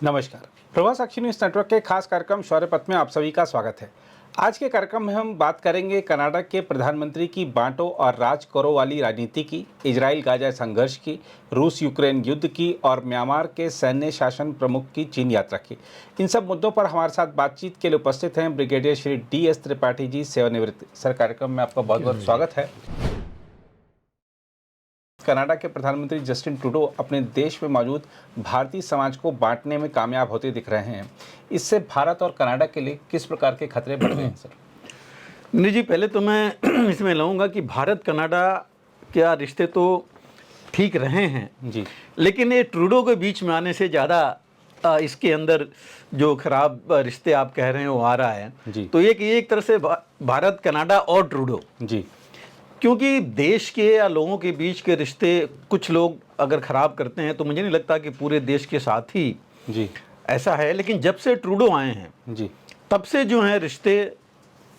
नमस्कार। प्रवास साक्षी news network के खास कार्यक्रम शौर्य पथ में आप सभी का स्वागत है। आज के कार्यक्रम में हम बात करेंगे कनाडा के प्रधानमंत्री की बांटो और राज करो वाली राजनीति की, इजराइल गाजा संघर्ष की, रूस यूक्रेन युद्ध की और म्यांमार के सैन्य शासन प्रमुख की चीन यात्रा की। इन सब मुद्दों पर हमारे साथ बातचीत के लिए उपस्थित हैं ब्रिगेडियर श्री DS त्रिपाठी जी, सेवानिवृत्त। सर, कार्यक्रम में आपका बहुत बहुत स्वागत है। कनाडा के प्रधानमंत्री जस्टिन ट्रूडो अपने देश में मौजूद भारतीय समाज को बांटने में कामयाब होते दिख रहे हैं। इससे भारत और कनाडा के लिए किस प्रकार के खतरे बढ़ रहे हैं सर? नहीं जी, पहले तो मैं इसमें लाऊंगा कि भारत कनाडा के रिश्ते तो ठीक रहे हैं जी, लेकिन ये ट्रूडो के बीच में आने से ज़्यादा इसके अंदर जो खराब रिश्ते आप कह रहे हैं वो आ रहा है जी। तो ये कि एक तरह से भारत कनाडा और ट्रूडो जी, क्योंकि देश के या लोगों के बीच के रिश्ते कुछ लोग अगर ख़राब करते हैं तो मुझे नहीं लगता कि पूरे देश के साथ ही जी ऐसा है। लेकिन जब से ट्रूडो आए हैं जी, तब से जो है रिश्ते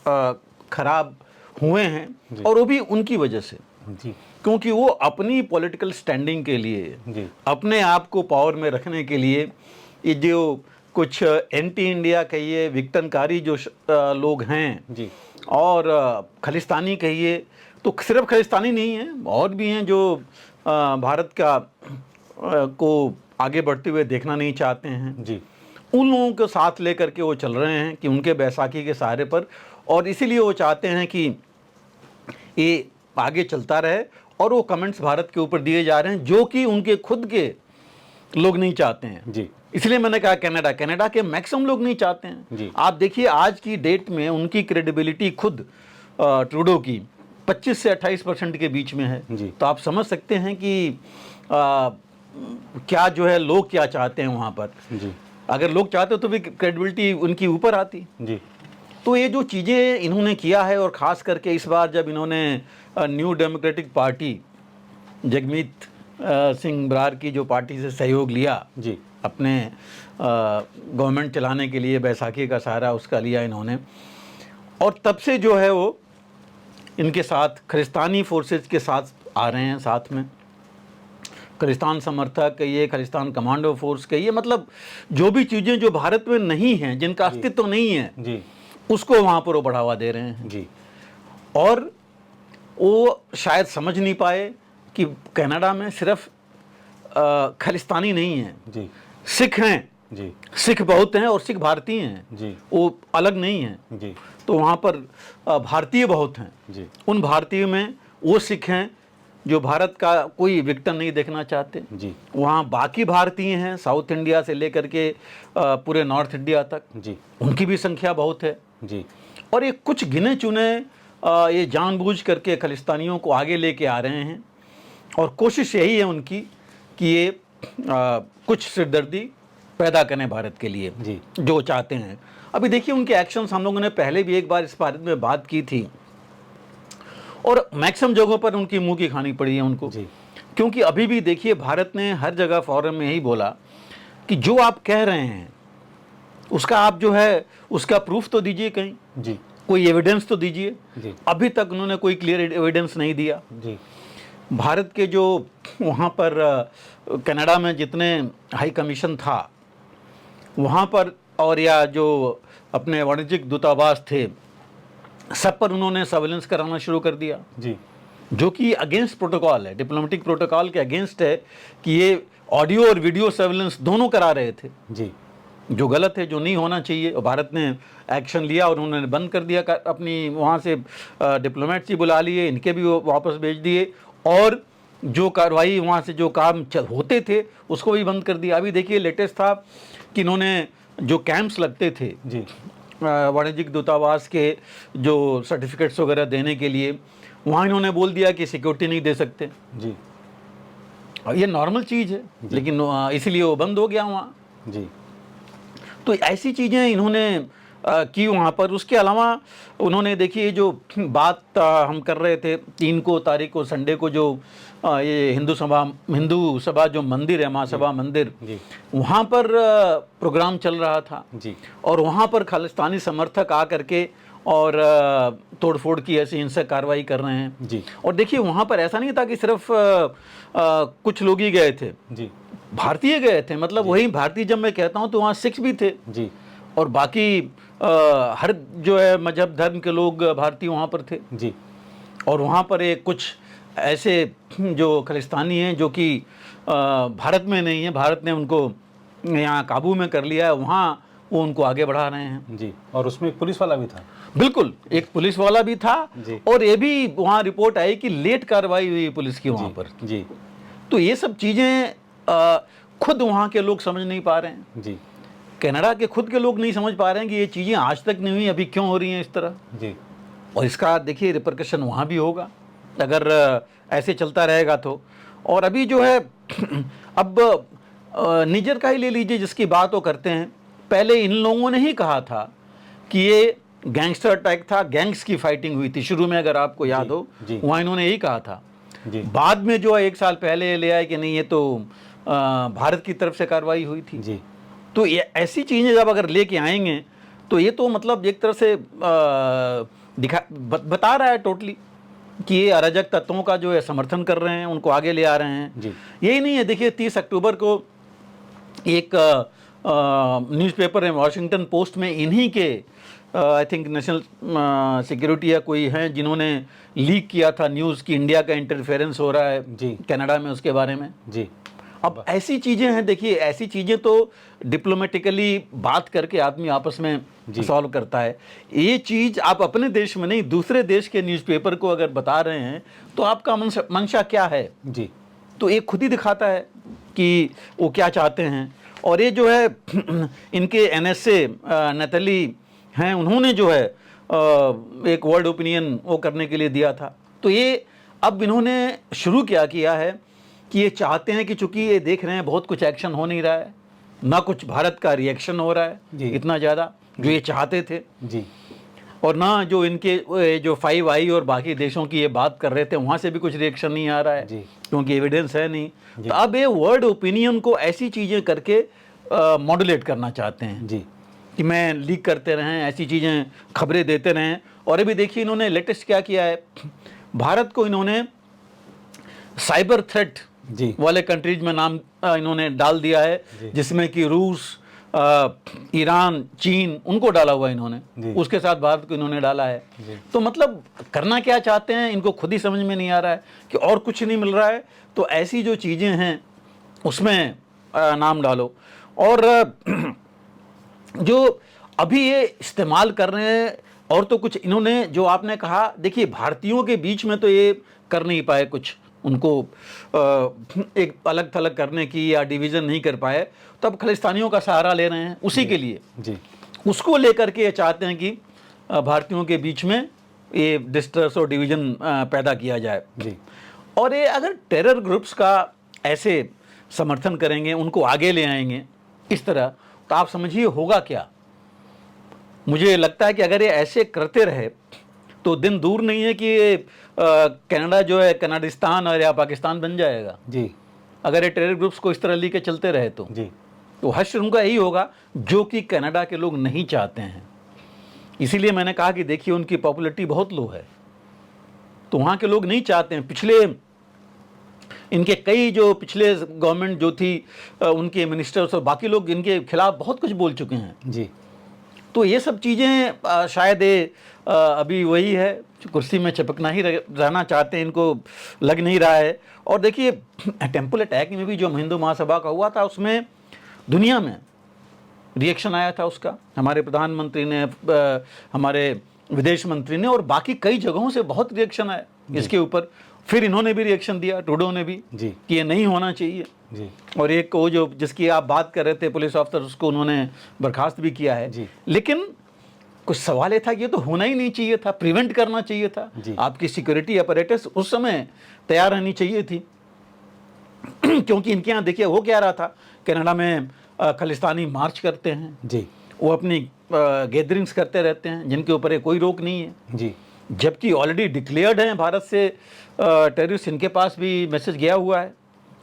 ख़राब हुए हैं, और वो भी उनकी वजह से जी, क्योंकि वो अपनी पॉलिटिकल स्टैंडिंग के लिए जी, अपने आप को पावर में रखने के लिए ये जो कुछ एंटी इंडिया कहिए, विघटनकारी जो लोग हैं जी, और खालिस्तानी कहिए, तो सिर्फ खालिस्तानी नहीं है, और भी हैं जो भारत का को आगे बढ़ते हुए देखना नहीं चाहते हैं जी। उन लोगों को साथ लेकर के वो चल रहे हैं कि उनके बैसाखी के सहारे पर, और इसीलिए वो चाहते हैं कि ये आगे चलता रहे, और वो कमेंट्स भारत के ऊपर दिए जा रहे हैं जो कि उनके खुद के लोग नहीं चाहते हैं जी। इसलिए मैंने कहा कनाडा के मैक्सिमम लोग नहीं चाहते हैं जी। आप देखिए आज की डेट में उनकी क्रेडिबिलिटी खुद ट्रूडो की 25 से 28% के बीच में है जी। तो आप समझ सकते हैं कि क्या जो है लोग क्या चाहते हैं वहाँ पर जी। अगर लोग चाहते तो भी क्रेडिबिलिटी उनकी ऊपर आती जी। तो ये जो चीज़ें इन्होंने किया है, और ख़ास करके इस बार जब इन्होंने New Democratic Party Jagmeet Singh Brar की जो पार्टी से सहयोग लिया जी, अपने गवर्नमेंट चलाने के लिए, बैसाखी का सहारा उसका लिया इन्होंने, और तब से जो है वो इनके साथ खालिस्तानी फोर्सेस के साथ आ रहे हैं, साथ में खालिस्तान समर्थक कहिए, खालिस्तान कमांडो फोर्स कहिए, मतलब जो भी चीज़ें जो भारत में नहीं हैं, जिनका अस्तित्व तो नहीं है जी, उसको वहाँ पर वो बढ़ावा दे रहे हैं जी। और वो शायद समझ नहीं पाए कि कनाडा में सिर्फ खालिस्तानी नहीं है जी, सिख हैं जी, सिख बहुत हैं और सिख भारतीय हैं जी, वो अलग नहीं हैं जी। तो वहाँ पर भारतीय बहुत हैं जी। उन भारतीय में वो सिख हैं जो भारत का कोई विघटन नहीं देखना चाहते जी। वहाँ बाकी भारतीय हैं, साउथ इंडिया से लेकर के पूरे नॉर्थ इंडिया तक जी, उनकी भी संख्या बहुत है जी। और ये कुछ गिने चुने ये जानबूझ करके खालिस्तानियों को आगे लेके आ रहे हैं, और कोशिश यही है उनकी कि ये कुछ सिरदर्दी पैदा करें भारत के लिए जी, जो चाहते हैं। अभी देखिए उनके एक्शंस, हम लोगों ने पहले भी एक बार इस बारे में बात की थी, और मैक्सिमम जगहों पर उनकी मुंह की खानी पड़ी है उनको जी। क्योंकि अभी भी देखिए भारत ने हर जगह फोरम में यही बोला कि जो आप कह रहे हैं उसका आप जो है उसका प्रूफ तो दीजिए कहीं जी, कोई एविडेंस तो दीजिए जी। अभी तक उन्होंने कोई क्लियर एविडेंस नहीं दिया जी। भारत के जो वहाँ पर कनाडा में जितने हाई कमीशन था वहाँ पर, और या जो अपने वाणिज्यिक दूतावास थे, सब पर उन्होंने सर्वेलेंस कराना शुरू कर दिया जी, जो कि अगेंस्ट प्रोटोकॉल है, डिप्लोमेटिक प्रोटोकॉल के अगेंस्ट है कि ये ऑडियो और वीडियो सर्वेलेंस दोनों करा रहे थे जी, जो गलत है, जो नहीं होना चाहिए। और भारत ने एक्शन लिया और उन्होंने बंद कर दिया, अपनी वहाँ से डिप्लोमेट्स ही बुला लिए, इनके भी वापस भेज दिए, और जो कार्रवाई वहाँ से जो काम होते थे उसको भी बंद कर दिया। अभी देखिए लेटेस्ट था कि इन्होंने जो कैंप्स लगते थे जी, वाणिज्यिक दूतावास के जो सर्टिफिकेट्स वगैरह देने के लिए, वहाँ इन्होंने बोल दिया कि सिक्योरिटी नहीं दे सकते जी। और ये नॉर्मल चीज़ है, लेकिन इसीलिए वो बंद हो गया वहाँ जी। तो ऐसी चीज़ें इन्होंने की वहाँ पर। उसके अलावा उन्होंने देखिए जो बात हम कर रहे थे 3 तारीख को संडे को, जो ये हिंदू सभा जो मंदिर है, महासभा मंदिर, वहाँ पर प्रोग्राम चल रहा था जी, और वहाँ पर खालिस्तानी समर्थक आ करके और तोड़फोड़ की ऐसी हिंसक कार्रवाई कर रहे हैं जी। और देखिए वहाँ पर ऐसा नहीं था कि सिर्फ कुछ लोग ही गए थे जी, भारतीय गए थे, मतलब वही भारतीय जब मैं कहता हूँ तो वहाँ सिख भी थे जी और बाकी हर जो है मजहब धर्म के लोग भारतीय वहाँ पर थे। जी और वहाँ पर एक कुछ ऐसे जो खालिस्तानी हैं जो कि भारत में नहीं है, भारत ने उनको यहाँ काबू में कर लिया है, वहाँ वो उनको आगे बढ़ा रहे हैं। जी, और उसमें एक पुलिस वाला भी था। बिल्कुल, एक पुलिस वाला भी था जी। और ये भी वहाँ रिपोर्ट आई कि लेट कार्रवाई हुई पुलिस की वहाँ पर। जी तो ये सब चीज़ें खुद वहाँ के लोग समझ नहीं पा रहे हैं। जी कनाडा के खुद के लोग नहीं समझ पा रहे हैं कि ये चीज़ें आज तक नहीं हुई, अभी क्यों हो रही हैं इस तरह। जी और इसका देखिए रिपरकशन वहाँ भी होगा अगर ऐसे चलता रहेगा तो। और अभी जो है अब निजर का ही ले लीजिए जिसकी बात वो करते हैं, पहले इन लोगों ने ही कहा था कि ये गैंगस्टर अटैक था, गैंग्स की फाइटिंग हुई थी शुरू में, अगर आपको याद हो जी। वहाँ इन्होंने यही कहा था। जी बाद में जो है 1 साल पहले ले आए कि नहीं ये तो भारत की तरफ से कार्रवाई हुई थी। जी तो ये ऐसी चीज़ें जब अगर लेके आएंगे तो ये तो मतलब एक तरह से बता रहा है टोटली कि ये अराजक तत्वों का जो है समर्थन कर रहे हैं, उनको आगे ले आ रहे हैं। जी यही नहीं है, देखिए 30 अक्टूबर को एक न्यूज़पेपर है वॉशिंगटन पोस्ट में, इन्हीं के आई थिंक नेशनल सिक्योरिटी या कोई हैं जिन्होंने लीक किया था न्यूज़ कि इंडिया का इंटरफेरेंस हो रहा है जी कनाडा में, उसके बारे में। जी अब ऐसी चीज़ें हैं, देखिए ऐसी चीज़ें तो डिप्लोमेटिकली बात करके आदमी आपस में सॉल्व करता है। ये चीज़ आप अपने देश में नहीं, दूसरे देश के न्यूज़पेपर को अगर बता रहे हैं तो आपका मंशा क्या है। जी तो ये खुद ही दिखाता है कि वो क्या चाहते हैं। और ये जो है इनके एनएसए नतली हैं, उन्होंने जो है एक वर्ल्ड ओपिनियन वो करने के लिए दिया था। तो ये अब इन्होंने शुरू क्या किया है कि ये चाहते हैं कि चूंकि ये देख रहे हैं बहुत कुछ एक्शन हो नहीं रहा है, ना कुछ भारत का रिएक्शन हो रहा है इतना ज़्यादा जो ये चाहते थे जी, और ना जो इनके जो 5 आई और बाकी देशों की ये बात कर रहे थे वहाँ से भी कुछ रिएक्शन नहीं आ रहा है जी। क्योंकि एविडेंस है नहीं। तो अब ये वर्ल्ड ओपिनियन को ऐसी चीज़ें करके मॉड्यूलेट करना चाहते हैं जी कि मैं लीक करते रहें, ऐसी चीज़ें खबरें देते रहें। और अभी देखिए इन्होंने लेटेस्ट क्या किया है, भारत को इन्होंने साइबर थ्रेट जी वाले कंट्रीज में नाम इन्होंने डाल दिया है, जिसमें कि रूस, ईरान, चीन, उनको डाला हुआ इन्होंने, उसके साथ भारत को इन्होंने डाला है। तो मतलब करना क्या चाहते हैं इनको खुद ही समझ में नहीं आ रहा है कि और कुछ नहीं मिल रहा है तो ऐसी जो चीज़ें हैं उसमें नाम डालो। और जो अभी ये इस्तेमाल कर रहे हैं, और तो कुछ इन्होंने जो आपने कहा, देखिए भारतीयों के बीच में तो ये कर नहीं पाए कुछ, उनको एक अलग थलग करने की या डिवीज़न नहीं कर पाए, तब खालिस्तानियों का सहारा ले रहे हैं उसी के लिए जी, उसको लेकर के ये चाहते हैं कि भारतीयों के बीच में ये डिस्ट्रेस और डिवीज़न पैदा किया जाए जी और ये अगर टेरर ग्रुप्स का ऐसे समर्थन करेंगे, उनको आगे ले आएंगे इस तरह, तो आप समझिए होगा क्या। मुझे लगता है कि अगर ये ऐसे करते रहे तो दिन दूर नहीं है कि ये कनाडा जो है कनाडिस्तान और या पाकिस्तान बन जाएगा जी अगर ये टेरर ग्रुप्स को इस तरह लेके चलते रहे तो। जी तो हश्र उनका यही होगा जो कि कनाडा के लोग नहीं चाहते हैं। इसीलिए मैंने कहा कि देखिए उनकी पॉपुलैरिटी बहुत लो है, तो वहाँ के लोग नहीं चाहते हैं। पिछले इनके कई जो पिछले गवर्नमेंट जो थी उनके मिनिस्टर्स और बाकी लोग इनके खिलाफ बहुत कुछ बोल चुके हैं जी। तो ये सब चीज़ें शायद ये अभी वही है, कुर्सी में चिपकना ही रहना चाहते हैं, इनको लग नहीं रहा है। और देखिए टेम्पल अटैक में भी जो हिंदू महासभा का हुआ था उसमें दुनिया में रिएक्शन आया था उसका, हमारे प्रधानमंत्री ने, हमारे विदेश मंत्री ने और बाकी कई जगहों से बहुत रिएक्शन आया इसके ऊपर। फिर इन्होंने भी रिएक्शन दिया, ट्रूडो ने भी, जी कि ये नहीं होना चाहिए जी। और एक वो जो जिसकी आप बात कर रहे थे पुलिस ऑफिसर, उसको उन्होंने बर्खास्त भी किया है जी। लेकिन कुछ सवाल ये था कि ये तो होना ही नहीं चाहिए था, प्रिवेंट करना चाहिए था। आपकी सिक्योरिटी अपरेटस उस समय तैयार रहनी चाहिए थी क्योंकि इनके यहाँ देखिए हो क्या रहा था, कनाडा में खालिस्तानी मार्च करते हैं जी, वो अपनी गैदरिंग्स करते रहते हैं जिनके ऊपर ये कोई रोक नहीं है जी, जबकि ऑलरेडी डिक्लेयर्ड हैं भारत से टेररिस्ट, इनके पास भी मैसेज गया हुआ है,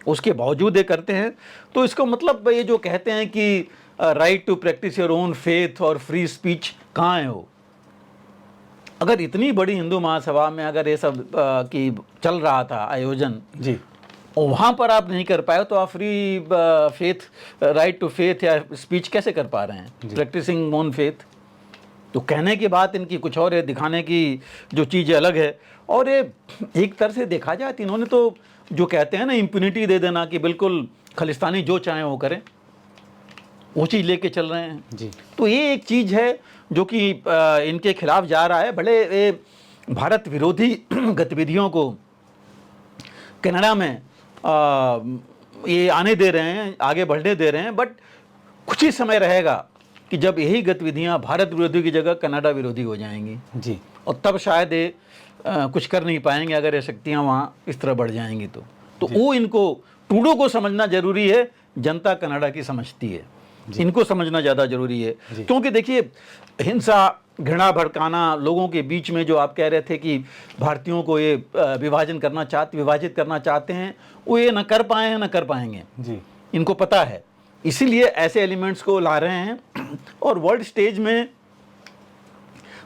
उसके बावजूद ये करते हैं। तो इसका मतलब ये जो कहते हैं कि right to practise your own faith और फ्री स्पीच कहाँ है वो। अगर इतनी बड़ी हिंदू महासभा में अगर ये सब की चल रहा था आयोजन जी, और वहाँ पर आप नहीं कर पाए तो आप free faith, right to faith या स्पीच कैसे कर पा रहे हैं, प्रैक्टिसिंग ऑन फेथ। तो कहने की बात इनकी कुछ और है, दिखाने की जो चीज़ अलग है। और ये एक तरह से देखा जाए तो इन्होंने तो जो कहते हैं ना इम्प्यूनिटी दे देना कि बिल्कुल खालिस्तानी जो चाहें वो करें, वो चीज़ लेके चल रहे हैं जी। तो ये एक चीज़ है जो कि इनके खिलाफ जा रहा है। भले ये भारत विरोधी गतिविधियों को कनाडा में ये आने दे रहे हैं, आगे बढ़ने दे रहे हैं, बट कुछ ही समय रहेगा कि जब यही गतिविधियां भारत विरोधी की जगह कनाडा विरोधी हो जाएंगी जी। और तब शायद ये कुछ कर नहीं पाएंगे अगर ये शक्तियां वहाँ इस तरह बढ़ जाएंगी तो वो इनको ट्रूडो को समझना जरूरी है, जनता कनाडा की समझती है, इनको समझना ज़्यादा जरूरी है। क्योंकि देखिए हिंसा, घृणा भड़काना लोगों के बीच में, जो आप कह रहे थे कि भारतीयों को ये विभाजित करना चाहते हैं, वो ये न कर पाए हैं न कर पाएंगे जी। इनको पता है, इसीलिए ऐसे एलिमेंट्स को ला रहे हैं। और वर्ल्ड स्टेज में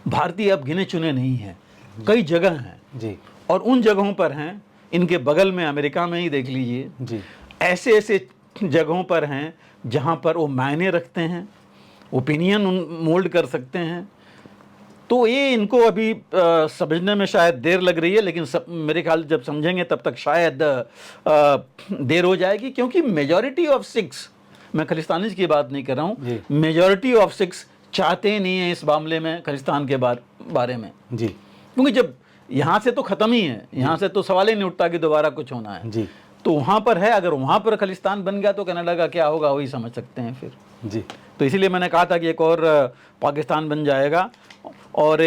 भारतीय अब गिने चुने नहीं हैं, कई जगह हैं जी। और उन जगहों पर हैं, इनके बगल में अमेरिका में ही देख लीजिए जी। ऐसे ऐसे जगहों पर हैं जहां पर वो मायने रखते हैं, ओपिनियन मोल्ड कर सकते हैं। तो ये इनको अभी समझने में शायद देर लग रही है, लेकिन मेरे ख्याल जब समझेंगे तब तक शायद देर हो जाएगी, क्योंकि मेजॉरिटी ऑफ 6, मैं खालिस्तानीज की बात नहीं कर रहा हूँ, मेजॉरिटी ऑफ 6 चाहते ही नहीं है इस मामले में खालिस्तान के बारे में जी। क्योंकि जब यहाँ से तो ख़त्म ही है, यहाँ से तो सवाल ही नहीं उठता कि दोबारा कुछ होना है जी। तो वहाँ पर है, अगर वहाँ पर खालिस्तान बन गया तो कनाडा का क्या होगा वही समझ सकते हैं फिर जी। तो इसीलिए मैंने कहा था कि एक और पाकिस्तान बन जाएगा। और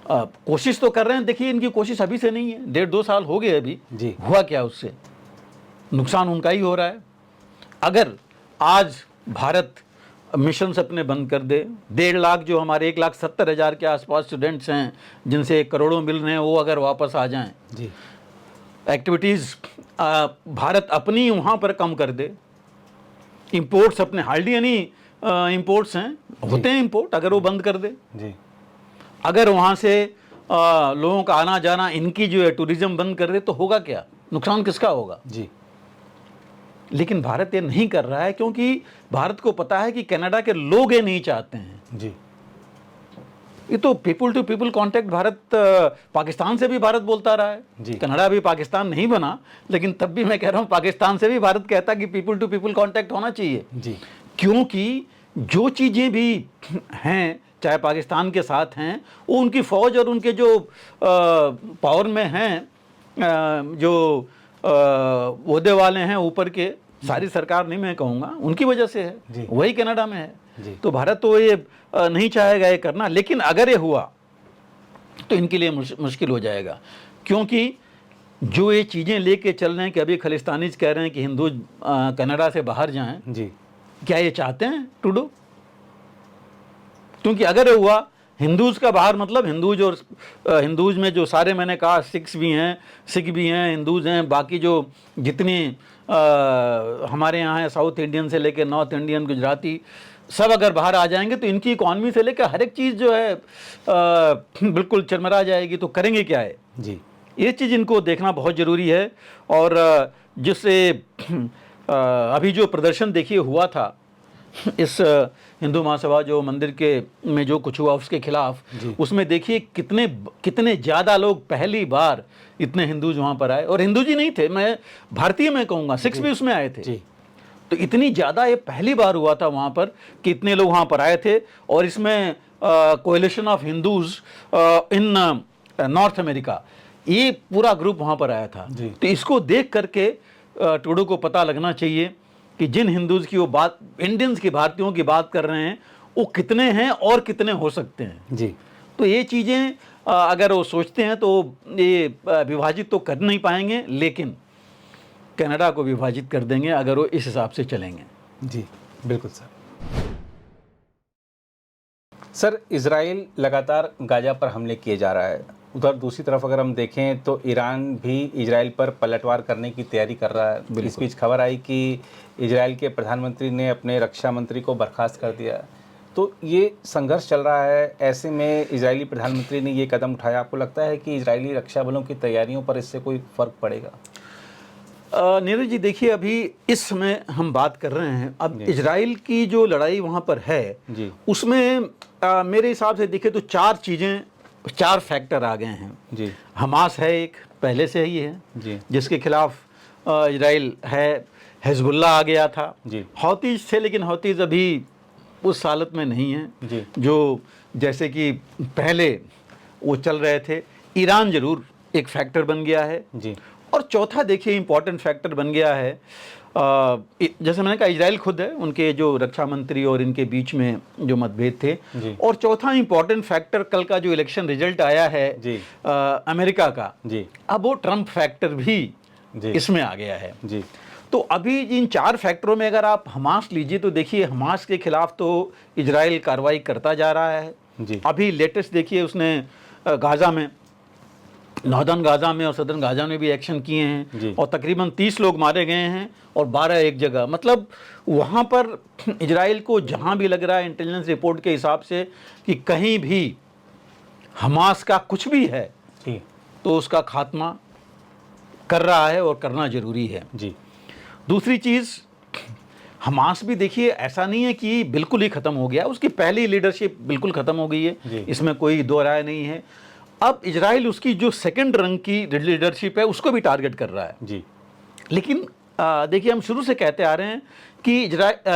कोशिश तो कर रहे हैं, देखिए इनकी कोशिश अभी से नहीं है, 1.5-2 साल हो गए अभी जी। हुआ क्या, उससे नुकसान उनका ही हो रहा है। अगर आज भारत मिशन अपने बंद कर दे, 1.5 लाख जो हमारे 1,70,000 के आसपास स्टूडेंट्स हैं जिनसे करोड़ों मिल रहे हैं, वो अगर वापस आ जाएं, जी। एक्टिविटीज़ भारत अपनी वहाँ पर कम कर दे, इंपोर्ट्स अपने हार्डली यानी इंपोर्ट्स हैं, होते हैं इंपोर्ट, अगर वो बंद कर दे जी। अगर वहाँ से लोगों का आना जाना, इनकी जो है टूरिज्म बंद कर दे, तो होगा क्या, नुकसान किसका होगा। जी। लेकिन भारत ये नहीं कर रहा है क्योंकि भारत को पता है कि कनाडा के लोग ये नहीं चाहते हैं। जी। ये तो people to people contact Bharat Pakistan से भी भारत बोलता रहा है, कनाडा भी पाकिस्तान नहीं बना, लेकिन तब भी मैं कह रहा हूँ पाकिस्तान से भी भारत कहता कि पीपल टू पीपल कांटेक्ट होना चाहिए जी। क्योंकि जो चीज़ें भी हैं चाहे पाकिस्तान के साथ हैं, वो उनकी फ़ौज और उनके जो पावर में हैं, जो ओहदे वाले हैं ऊपर के, सारी सरकार नहीं मैं कहूँगा, उनकी वजह से है, वही कनाडा में है। तो भारत तो ये नहीं चाहेगा ये करना, लेकिन अगर ये हुआ तो इनके लिए मुश्किल हो जाएगा, क्योंकि जो ये चीज़ें लेके चल रहे हैं कि अभी खालिस्तानीज कह रहे हैं कि हिंदू कनाडा से बाहर जाएं, जी। क्या ये चाहते हैं ट्रूडो? क्योंकि अगर ये हुआ, हिंदूज का बाहर मतलब हिंदूज, और हिंदूज में जो सारे मैंने कहा सिख भी हैं, हिंदूज हैं, बाकी जो जितनी हमारे यहाँ है, साउथ इंडियन से लेकर नॉर्थ इंडियन, गुजराती, सब अगर बाहर आ जाएंगे तो इनकी इकॉनमी से लेकर हर एक चीज़ जो है बिल्कुल चरमरा जाएगी। तो करेंगे क्या है जी, ये चीज़ इनको देखना बहुत ज़रूरी है। और जिससे अभी जो प्रदर्शन देखिए हुआ था इस हिंदू महासभा जो मंदिर के में जो कुछ हुआ उसके खिलाफ, उसमें देखिए कितने ज़्यादा लोग पहली बार इतने हिंदूज वहाँ पर आए, और हिंदू जी नहीं थे, मैं भारतीय में कहूँगा, सिख्स भी उसमें आए थे। तो इतनी ज़्यादा ये पहली बार हुआ था वहाँ पर कि इतने लोग वहाँ पर आए थे। और इसमें coalition of Hindus in north America, ये पूरा ग्रुप वहाँ पर आया था। तो इसको देख करके ट्रूडो को पता लगना चाहिए कि जिन हिंदूज की वो बात, इंडियंस की, भारतीयों की बात कर रहे हैं, वो कितने हैं और कितने हो सकते हैं जी। तो ये चीज़ें अगर वो सोचते हैं तो ये विभाजित तो कर नहीं पाएंगे, लेकिन कनाडा को विभाजित कर देंगे अगर वो इस हिसाब से चलेंगे। जी बिल्कुल सर, इजराइल लगातार गाजा पर हमले किए जा रहा है, उधर दूसरी तरफ अगर हम देखें तो ईरान भी इजराइल पर पलटवार करने की तैयारी कर रहा है। इस बीच खबर आई कि इजराइल के प्रधानमंत्री ने अपने रक्षा मंत्री को बर्खास्त कर दिया। तो ये संघर्ष चल रहा है, ऐसे में इजरायली प्रधानमंत्री ने ये कदम उठाया। आपको लगता है कि इजरायली रक्षा बलों की तैयारियों पर इससे कोई फ़र्क पड़ेगा? नीरज जी देखिए, अभी इस समय हम बात कर रहे हैं, अब इजराइल की जो लड़ाई वहाँ पर है जी। उसमें मेरे हिसाब से देखें तो चार फैक्टर आ गए हैं जी। हमास है, एक पहले से ही है जी। जिसके खिलाफ इजराइल है, हिजबुल्लाह आ गया था, जी। हौतीज थे, लेकिन हौतीज अभी उस हालत में नहीं हैं जी। जो जैसे कि पहले वो चल रहे थे। ईरान जरूर एक फैक्टर बन गया है जी। और चौथा देखिए इम्पॉर्टेंट फैक्टर बन गया है, जैसे मैंने कहा इजराइल खुद है, उनके जो रक्षा मंत्री और इनके बीच में जो मतभेद थे। जी। और चौथा इम्पॉर्टेंट फैक्टर कल का जो इलेक्शन रिजल्ट आया है जी। अमेरिका का, जी। अब वो ट्रंप फैक्टर भी जी। इसमें आ गया है। जी। तो अभी इन चार फैक्टरों में अगर आप हमास लीजिए तो देखिए हमास के खिलाफ तो इजराइल कार्रवाई करता जा रहा है। जी। अभी लेटेस्ट देखिए उसने गाज़ा में, नॉर्दर्न गाज़ा में और सदर्न गाज़ा में भी एक्शन किए हैं और तकरीबन 30 लोग मारे गए हैं और 12 एक जगह। मतलब वहाँ पर इजराइल को जहाँ भी लग रहा है इंटेलिजेंस रिपोर्ट के हिसाब से कि कहीं भी हमास का कुछ भी है जी। तो उसका खात्मा कर रहा है और करना ज़रूरी है। जी। दूसरी चीज़, हमास भी देखिए ऐसा नहीं है कि बिल्कुल ही ख़त्म हो गया, उसकी पहली लीडरशिप बिल्कुल ख़त्म हो गई है, इसमें कोई दो राय नहीं है। अब इजराइल उसकी जो सेकंड रंग की लीडरशिप है उसको भी टारगेट कर रहा है। जी। लेकिन देखिए हम शुरू से कहते आ रहे हैं कि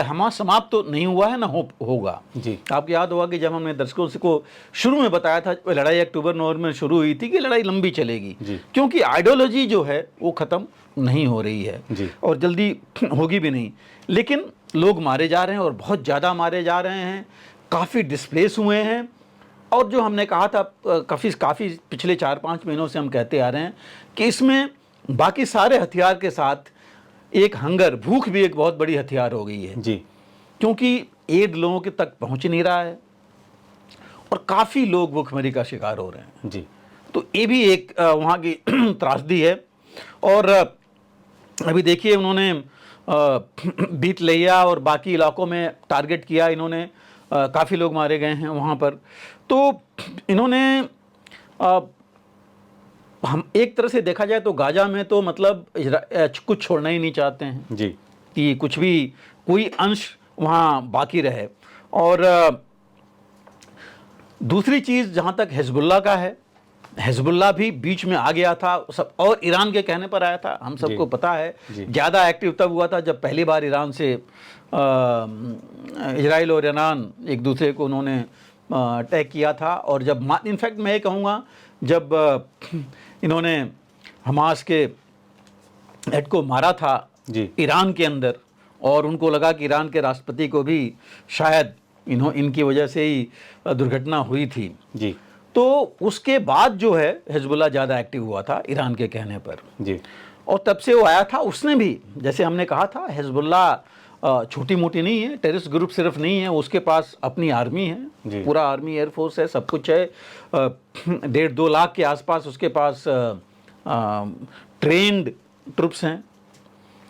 हमास समाप्त तो नहीं हुआ है, ना होगा। जी। आपको याद होगा कि जब हमने दर्शकों को शुरू में बताया था लड़ाई अक्टूबर नवंबर में शुरू हुई थी कि लड़ाई लंबी चलेगी, क्योंकि आइडियोलॉजी जो है वो ख़त्म नहीं हो रही है जी। और जल्दी होगी भी नहीं। लेकिन लोग मारे जा रहे हैं और बहुत ज़्यादा मारे जा रहे हैं, काफ़ी डिस्प्लेस हुए हैं। और जो हमने कहा था काफ़ी पिछले 4-5 महीनों से हम कहते आ रहे हैं कि इसमें बाकी सारे हथियार के साथ एक हंगर, भूख भी एक बहुत बड़ी हथियार हो गई है। जी। क्योंकि एड लोगों के तक पहुंच नहीं रहा है और काफ़ी लोग भूखमरी का शिकार हो रहे हैं। जी। तो ये भी एक वहाँ की त्रासदी है। और अभी देखिए उन्होंने बीत लिया और बाकी इलाकों में टारगेट किया, इन्होंने काफ़ी लोग मारे गए हैं वहाँ पर। तो इन्होंने हम एक तरह से देखा जाए तो गाजा में तो मतलब कुछ छोड़ना ही नहीं चाहते हैं जी। कि कुछ भी कोई अंश वहाँ बाकी रहे। और दूसरी चीज़ जहाँ तक हिजबुल्लाह का है, हिजबुल्लाह भी बीच में आ गया था सब, और ईरान के कहने पर आया था। हम सबको पता है ज़्यादा एक्टिव तब हुआ था जब पहली बार ईरान से इजराइल और ईरान एक दूसरे को उन्होंने अटैक किया था। और जब इनफैक्ट मैं ये कहूँगा जब इन्होंने हमास के हेड को मारा था ईरान के अंदर और उनको लगा कि ईरान के राष्ट्रपति को भी शायद इनकी वजह से ही दुर्घटना हुई थी जी। तो उसके बाद जो है हिजबुल्लाह ज़्यादा एक्टिव हुआ था ईरान के कहने पर जी। और तब से वो आया था। उसने भी, जैसे हमने कहा था, हिजबुल्लाह छोटी मोटी नहीं है, टेररिस्ट ग्रुप सिर्फ नहीं है, उसके पास अपनी आर्मी है, पूरा आर्मी एयरफोर्स है, सब कुछ है। 1.5-2 लाख के आसपास उसके पास ट्रेंड ट्रुप्स हैं,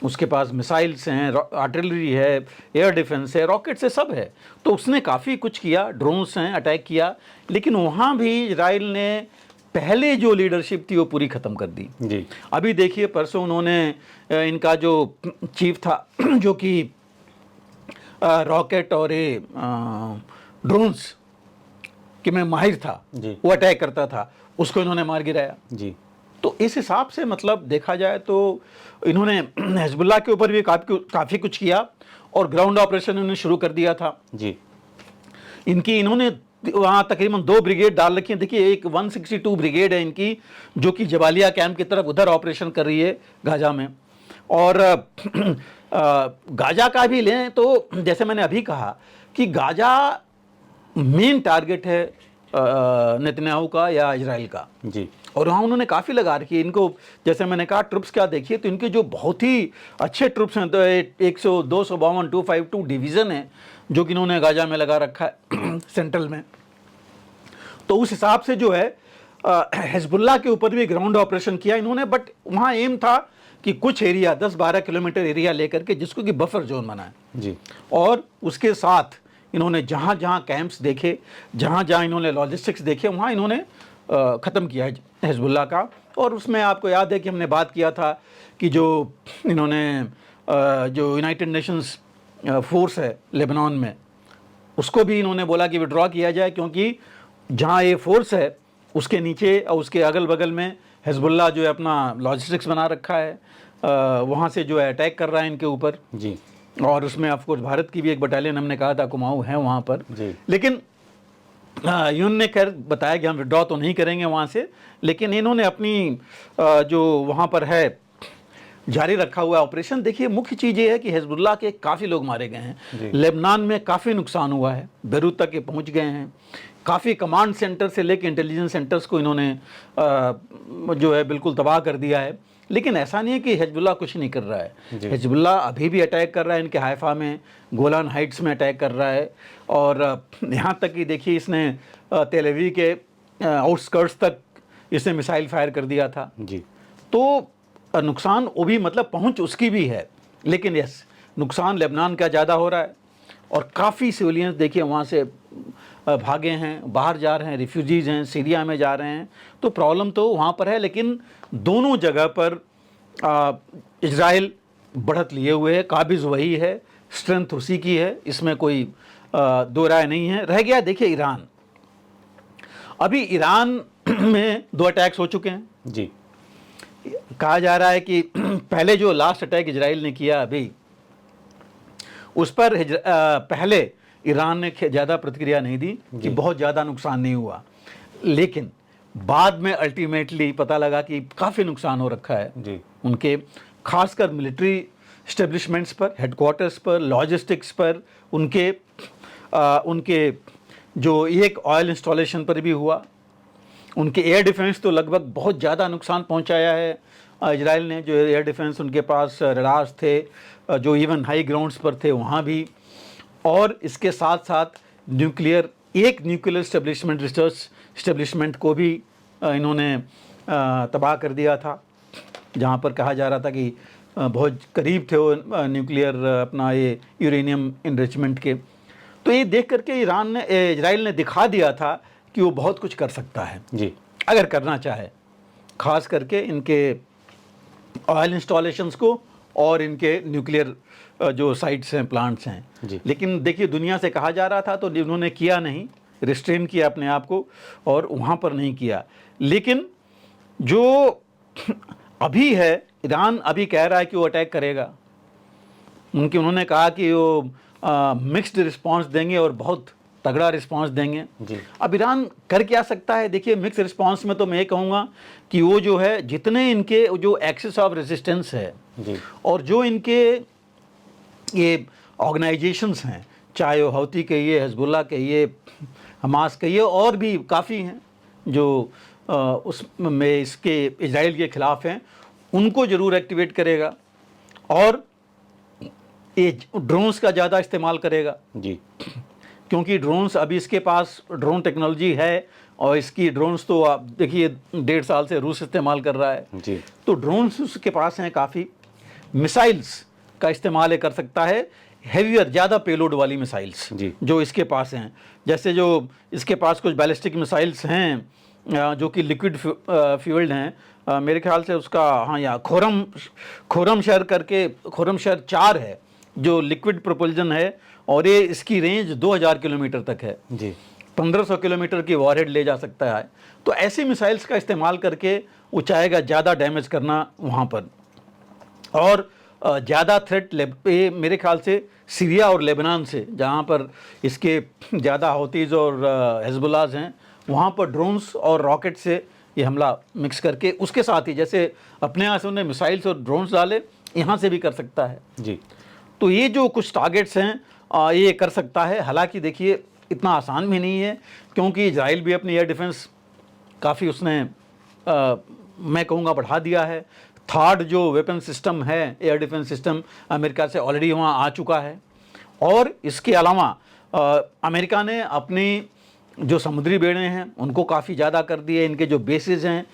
उसके पास मिसाइल्स हैं, आर्टिलरी है, एयर डिफेंस है, रॉकेट्स है, सब है। तो उसने काफ़ी कुछ किया, ड्रोन्स हैं, अटैक किया। लेकिन वहाँ भी इजराइल ने पहले जो लीडरशिप थी वो पूरी ख़त्म कर दी जी। अभी देखिए परसों उन्होंने इनका जो चीफ था जो कि रॉकेट और ये ड्रोन्स कि मैं माहिर था, वो अटैक करता था, उसको इन्होंने मार गिराया जी। तो इस हिसाब से मतलब देखा जाए तो इन्होंने हिजबुल्लाह के ऊपर भी काफ़ी कुछ किया और ग्राउंड ऑपरेशन इन्होंने शुरू कर दिया था जी। इन्होंने वहाँ तकरीबन 2 ब्रिगेड डाल रखी है। देखिए एक 162 ब्रिगेड है इनकी जो कि जबालिया कैंप की तरफ उधर ऑपरेशन कर रही है गाजा में। और गाजा का भी लें तो जैसे मैंने अभी कहा कि गाजा मेन टारगेट है नेतन्याहू का या इजराइल का जी। और वहाँ उन्होंने काफ़ी लगा रखी है इनको। जैसे मैंने कहा ट्रुप्स क्या देखिए तो इनके जो बहुत ही अच्छे ट्रुप्स हैं, तो 252 252 डिवीज़न है जो कि इन्होंने गाजा में लगा रखा है सेंट्रल में। तो उस हिसाब से जो है हिजबुल्लाह के ऊपर भी ग्राउंड ऑपरेशन किया इन्होंने। बट वहाँ एम था कि कुछ एरिया 10-12 किलोमीटर एरिया लेकर के जिसको कि बफर जोन बनाए जी। और उसके साथ इन्होंने जहाँ जहाँ कैंप्स देखे, जहाँ जहाँ इन्होंने लॉजिस्टिक्स देखे, वहाँ इन्होंने ख़त्म किया है हिजबुल्लाह का और उसमें आपको याद है कि हमने बात किया था कि जो इन्होंने जो यूनाइटेड नेशंस फोर्स है लेबनान में, उसको भी इन्होंने बोला कि विड्रॉ किया जाए, क्योंकि जहाँ ये फोर्स है उसके नीचे और उसके अगल बगल में हिजबुल्लाह जो है अपना लॉजिस्टिक्स बना रखा है, वहाँ से जो है अटैक कर रहा है इनके ऊपर जी। और उसमें ऑफकोर्स भारत की भी एक बटालियन हमने कहा था कुमाऊँ है वहाँ पर जी। लेकिन यून ने खैर बताया कि हम विड्रॉ तो नहीं करेंगे वहाँ से, लेकिन इन्होंने अपनी जो वहाँ पर है जारी रखा हुआ ऑपरेशन। देखिए मुख्य चीज़ ये है कि हिजबुल्लाह के काफ़ी लोग मारे गए हैं, लेबनान में काफ़ी नुकसान हुआ है, बेरूत तक ये पहुँच गए हैं, काफ़ी कमांड सेंटर से लेकर इंटेलिजेंस सेंटर्स को इन्होंने जो है बिल्कुल तबाह कर दिया है। लेकिन ऐसा नहीं है कि हिजबुल्लाह कुछ नहीं कर रहा है, हिजबुल्लाह अभी भी अटैक कर रहा है, इनके हाइफा में गोलान हाइट्स में अटैक कर रहा है, और यहाँ तक कि देखिए इसने तेल अवीव के आउटस्कर्ट्स तक इसने मिसाइल फायर कर दिया था जी। तो नुकसान वो भी मतलब पहुँच उसकी भी है, लेकिन यस नुकसान लेबनान का ज़्यादा हो रहा है और काफ़ी सिविलियंस देखिए वहाँ से भागे हैं, बाहर जा रहे हैं, रिफ्यूजीज़ हैं, सीरिया में जा रहे हैं, तो प्रॉब्लम तो वहाँ पर है। लेकिन दोनों जगह पर इजराइल बढ़त लिए हुए है, काबिज़ वही है, स्ट्रेंथ उसी की है, इसमें कोई दो राय नहीं है। रह गया देखिए ईरान, अभी ईरान में 2 अटैक्स हो चुके हैं जी। कहा जा रहा है कि पहले जो लास्ट अटैक इजराइल ने किया अभी उस पर पहले ईरान ने ज़्यादा प्रतिक्रिया नहीं दी कि बहुत ज़्यादा नुकसान नहीं हुआ, लेकिन बाद में अल्टीमेटली पता लगा कि काफ़ी नुकसान हो रखा है जी। उनके खासकर मिलिट्री इस्टेब्लिशमेंट्स पर, हेडक्वार्टर्स पर, लॉजिस्टिक्स पर, उनके जो एक ऑयल इंस्टॉलेशन पर भी हुआ, उनके एयर डिफेंस तो लगभग बहुत ज़्यादा नुकसान पहुंचाया है इजराइल ने। जो एयर डिफेंस उनके पास रडार्स थे जो इवन हाई ग्राउंड्स पर थे वहाँ भी, और इसके साथ साथ एक न्यूक्लियर इस्टेब्लिशमेंट, रिसर्च इस्टेब्लिशमेंट को भी इन्होंने तबाह कर दिया था, जहाँ पर कहा जा रहा था कि बहुत करीब थे वो न्यूक्लियर अपना ये यूरेनियम इनरिचमेंट के। तो ये देख करके इजराइल ने दिखा दिया था कि वो बहुत कुछ कर सकता है जी, अगर करना चाहे, खास करके इनके ऑयल इंस्टॉलेशंस को और इनके न्यूक्लियर जो साइट्स हैं, प्लांट्स हैं जी। लेकिन देखिए दुनिया से कहा जा रहा था तो उन्होंने किया नहीं, रिस्ट्रेन किया अपने आप को और वहाँ पर नहीं किया। लेकिन जो अभी है, ईरान अभी कह रहा है कि वो अटैक करेगा, उन्होंने कहा कि वो मिक्स्ड रिस्पांस देंगे और बहुत तगड़ा रिस्पांस देंगे जी। अब ईरान कर क्या सकता है? देखिए मिक्स रिस्पांस में तो मैं ये कहूँगा कि वो जो है जितने इनके जो एक्सेस ऑफ रेजिस्टेंस है जी। और जो इनके ये ऑर्गेनाइजेशंस हैं, चाहे वो हौती कहिए, हिजबुल्लाह कहिए, हमास कहिए, और भी काफ़ी हैं जो उसमें इसके इजराइल के ख़िलाफ़ हैं, उनको ज़रूर एक्टिवेट करेगा और ये ड्रोन्स का ज़्यादा इस्तेमाल करेगा जी। क्योंकि ड्रोन्स अभी इसके पास ड्रोन टेक्नोलॉजी है और इसकी ड्रोन्स तो आप देखिए 1.5 साल से रूस इस्तेमाल कर रहा है जी। तो ड्रोन्स उसके पास हैं काफ़ी। मिसाइल्स का इस्तेमाल ये कर सकता है, हेवियर ज़्यादा पेलोड वाली मिसाइल्स जी। जो इसके पास हैं, जैसे जो इसके पास कुछ बैलिस्टिक मिसाइल्स हैं जो कि लिक्विड फ्यूल्ड हैं, मेरे ख्याल से उसका यहाँ खोरमशर करके खोरमशर 4 है जो लिक्विड प्रोपल्जन है और ये इसकी रेंज 2000 किलोमीटर तक है जी। 1500 किलोमीटर की वॉरहेड ले जा सकता है। तो ऐसी मिसाइल्स का इस्तेमाल करके वो चाहेगा ज़्यादा डैमेज करना वहाँ पर, और ज़्यादा थ्रेट मेरे ख्याल से सीरिया और लेबनान से, जहाँ पर इसके ज़्यादा हौतीज़ और हिजबुल्लाह हैं, वहाँ पर ड्रोन्स और रॉकेट से ये हमला मिक्स करके, उसके साथ ही जैसे अपने यहाँ से उन्हें मिसाइल्स और ड्रोन्स डाले, यहाँ से भी कर सकता है जी। तो ये जो कुछ टारगेट्स हैं ये कर सकता है। हालांकि देखिए इतना आसान भी नहीं है क्योंकि इजराइल भी अपनी एयर डिफेंस काफ़ी उसने मैं कहूँगा बढ़ा दिया है। थर्ड जो वेपन सिस्टम है, एयर डिफेंस सिस्टम, अमेरिका से ऑलरेडी वहाँ आ चुका है, और इसके अलावा अमेरिका ने अपनी जो समुद्री बेड़े हैं उनको काफ़ी ज़्यादा कर दिए। इनके जो बेसिस हैं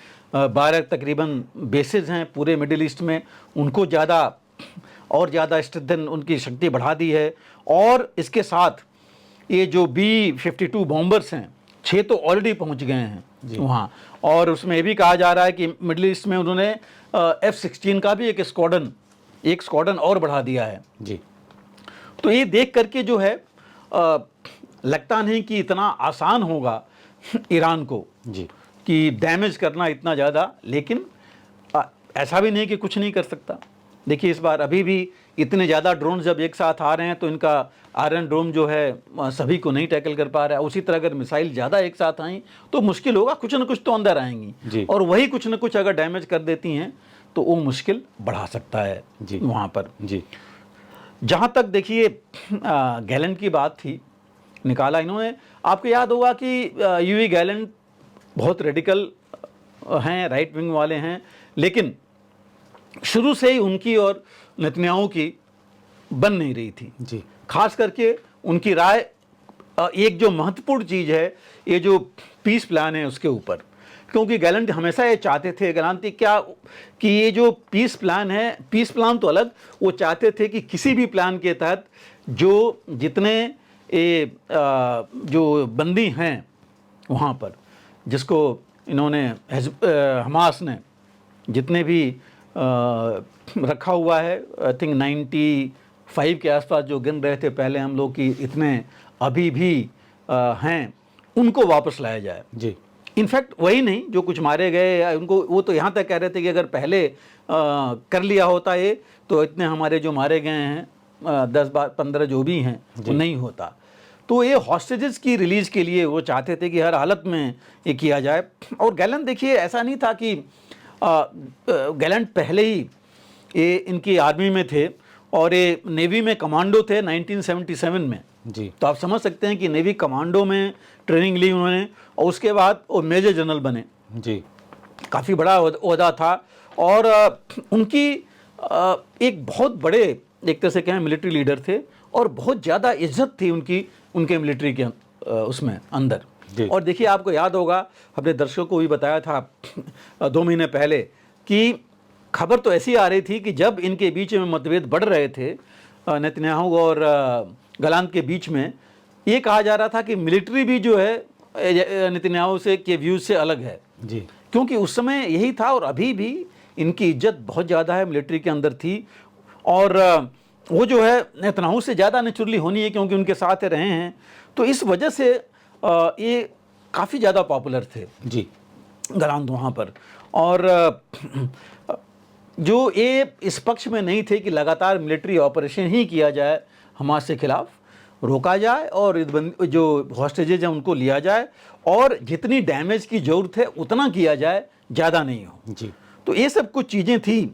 12 तकरीबन बेसिस हैं पूरे मिडिल ईस्ट में, उनको और ज़्यादा स्ट्रेंथन उनकी शक्ति बढ़ा दी है। और इसके साथ ये जो B-52 बॉम्बर्स हैं 6 तो ऑलरेडी पहुंच गए हैं वहाँ। और उसमें ये भी कहा जा रहा है कि मिडिल ईस्ट में उन्होंने F-16 का भी एक स्क्वाड्रन और बढ़ा दिया है जी। तो ये देख करके जो है लगता नहीं कि इतना आसान होगा ईरान को जी कि डैमेज करना इतना ज़्यादा, लेकिन ऐसा भी नहीं कि कुछ नहीं कर सकता। देखिए इस बार अभी भी इतने ज़्यादा ड्रोन जब एक साथ आ रहे हैं तो इनका आयरन डोम जो है सभी को नहीं टैकल कर पा रहा है। उसी तरह अगर मिसाइल ज़्यादा एक साथ आएँ तो मुश्किल होगा, कुछ ना कुछ तो अंदर आएंगी और वही कुछ ना कुछ अगर डैमेज कर देती हैं तो वो मुश्किल बढ़ा सकता है वहाँ पर। जी। जहाँ तक देखिए गैलेंट की बात थी, निकाला इन्होंने, आपको याद होगा कि यूवी गैलेंट बहुत रेडिकल हैं, राइट विंग वाले हैं, लेकिन शुरू से ही उनकी और नेतन्याहू की बन नहीं रही थी जी। खास करके उनकी राय एक जो महत्वपूर्ण चीज़ है ये जो पीस प्लान है उसके ऊपर, क्योंकि गैलेंट हमेशा ये चाहते थे, गैलेंट क्या कि ये जो पीस प्लान है, पीस प्लान तो अलग, वो चाहते थे कि किसी भी प्लान के तहत जो जितने ये जो बंदी हैं वहाँ पर, जिसको इन्होंने हमास ने जितने भी रखा हुआ है, आई थिंक 95 के आसपास जो गिन रहे थे पहले हम लोग, कि इतने अभी भी हैं, उनको वापस लाया जाए जी। इनफैक्ट वही नहीं जो कुछ मारे गए उनको, वो तो यहाँ तक कह रहे थे कि अगर पहले कर लिया होता ये तो इतने हमारे जो मारे गए हैं 10-15 जो भी हैं वो नहीं होता। तो ये हॉस्टेजेस की रिलीज़ के लिए वो चाहते थे कि हर हालत में ये किया जाए। और गैलेंट देखिए ऐसा नहीं था कि गैलेंट पहले ही ये इनकी आर्मी में थे और ये नेवी में कमांडो थे 1977 में जी। तो आप समझ सकते हैं कि नेवी कमांडो में ट्रेनिंग ली उन्होंने और उसके बाद वो मेजर जनरल बने जी। काफ़ी बड़ा ओहदा था और उनकी एक बहुत बड़े एक तरह से कहें मिलिट्री लीडर थे और बहुत ज़्यादा इज्जत थी उनके मिलिट्री के उसमें अंदर। और देखिए आपको याद होगा, अपने दर्शकों को भी बताया था 2 महीने पहले कि खबर तो ऐसी आ रही थी कि जब इनके बीच में मतभेद बढ़ रहे थे नेतन्याहू और गलांत के बीच में, ये कहा जा रहा था कि मिलिट्री भी जो है नेतन्याहू से के व्यूज़ से अलग है जी। क्योंकि उस समय यही था और अभी भी इनकी इज्जत बहुत ज़्यादा है मिलिट्री के अंदर थी और वो जो है नेतन्याहू से ज़्यादा नेचुरली होनी है क्योंकि उनके साथ रहे हैं। तो इस वजह से ये काफ़ी ज़्यादा पॉपुलर थे जी गलांत वहाँ पर। और जो ये इस पक्ष में नहीं थे कि लगातार मिलिट्री ऑपरेशन ही किया जाए, हमास के खिलाफ रोका जाए और जो हॉस्टेजेज हैं उनको लिया जाए और जितनी डैमेज की ज़रूरत है उतना किया जाए, ज़्यादा नहीं हो जी। तो ये सब कुछ चीज़ें थी।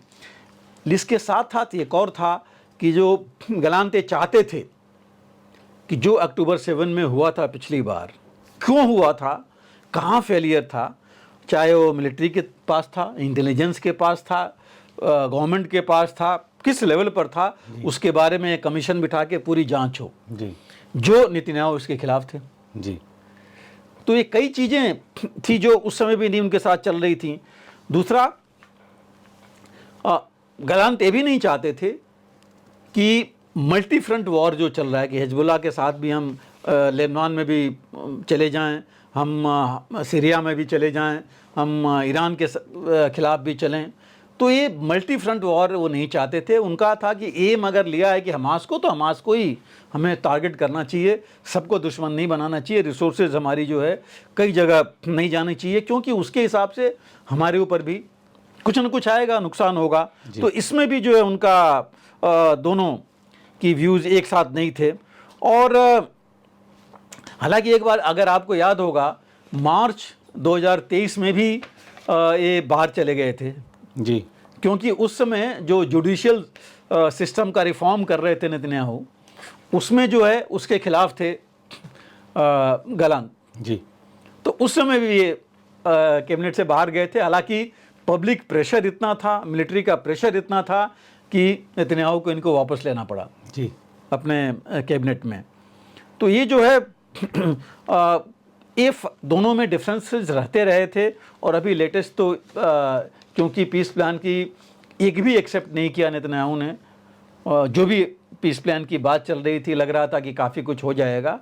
इसके साथ एक और था कि जो गलांत चाहते थे कि जो अक्टूबर 7 में हुआ था पिछली बार, क्यों हुआ था, कहाँ फेलियर था, चाहे वो मिलिट्री के पास था, इंटेलिजेंस के पास था, गवर्नमेंट के पास था, किस लेवल पर था, उसके बारे में कमीशन बिठा के पूरी जांच हो जी। जो नेतन्याहू इसके खिलाफ थे जी। तो ये कई चीज़ें थी जो उस समय भी नहीं उनके साथ चल रही थी। दूसरा, गलांत ये भी नहीं चाहते थे कि मल्टी फ्रंट वॉर जो चल रहा है कि हिजबुल्लाह के साथ भी हम लेबनान में भी चले जाएं, हम सीरिया में भी चले जाएं, हम ईरान के खिलाफ भी चलें। तो ये मल्टी फ्रंट वॉर वो नहीं चाहते थे। उनका था कि एम अगर लिया है कि हमास को, तो हमास को ही हमें टारगेट करना चाहिए, सबको दुश्मन नहीं बनाना चाहिए, रिसोर्सेज हमारी जो है कई जगह नहीं जानी चाहिए क्योंकि उसके हिसाब से हमारे ऊपर भी कुछ न कुछ आएगा, नुकसान होगा। तो इसमें भी जो है उनका दोनों की व्यूज़ एक साथ नहीं थे। और हालांकि एक बार अगर आपको याद होगा, मार्च 2023 में भी ये बाहर चले गए थे जी, क्योंकि उस समय जो जुडिशियल सिस्टम का रिफॉर्म कर रहे थे नेतन्याहू, उसमें जो है उसके खिलाफ थे गलांत जी। तो उस समय भी ये कैबिनेट से बाहर गए थे। हालांकि पब्लिक प्रेशर इतना था, मिलिट्री का प्रेशर इतना था कि नेतन्याहू को इनको वापस लेना पड़ा जी अपने कैबिनेट में। तो ये जो है ये दोनों में डिफरेंसेस रहते रहे थे। और अभी लेटेस्ट तो क्योंकि पीस प्लान की एक भी एक्सेप्ट नहीं किया नेतन्याहू ने, जो भी पीस प्लान की बात चल रही थी, लग रहा था कि काफ़ी कुछ हो जाएगा,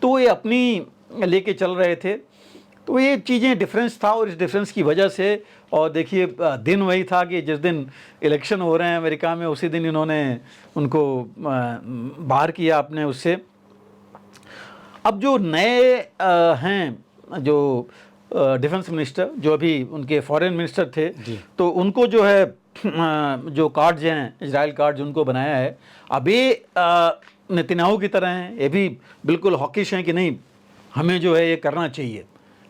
तो ये अपनी लेके चल रहे थे। तो ये चीज़ें डिफरेंस था, और इस डिफरेंस की वजह से, और देखिए दिन वही था कि जिस दिन इलेक्शन हो रहे हैं अमेरिका में, उसी दिन इन्होंने उनको बाहर किया अपने उससे। अब जो नए हैं जो डिफेंस मिनिस्टर, जो अभी उनके फॉरेन मिनिस्टर थे, तो उनको जो है जो कार्ड्स हैं, इजराइल कार्ड्स, उनको बनाया है। अब ये नेतन्याहू की तरह हैं, ये भी बिल्कुल हॉकिश हैं कि नहीं हमें जो है ये करना चाहिए,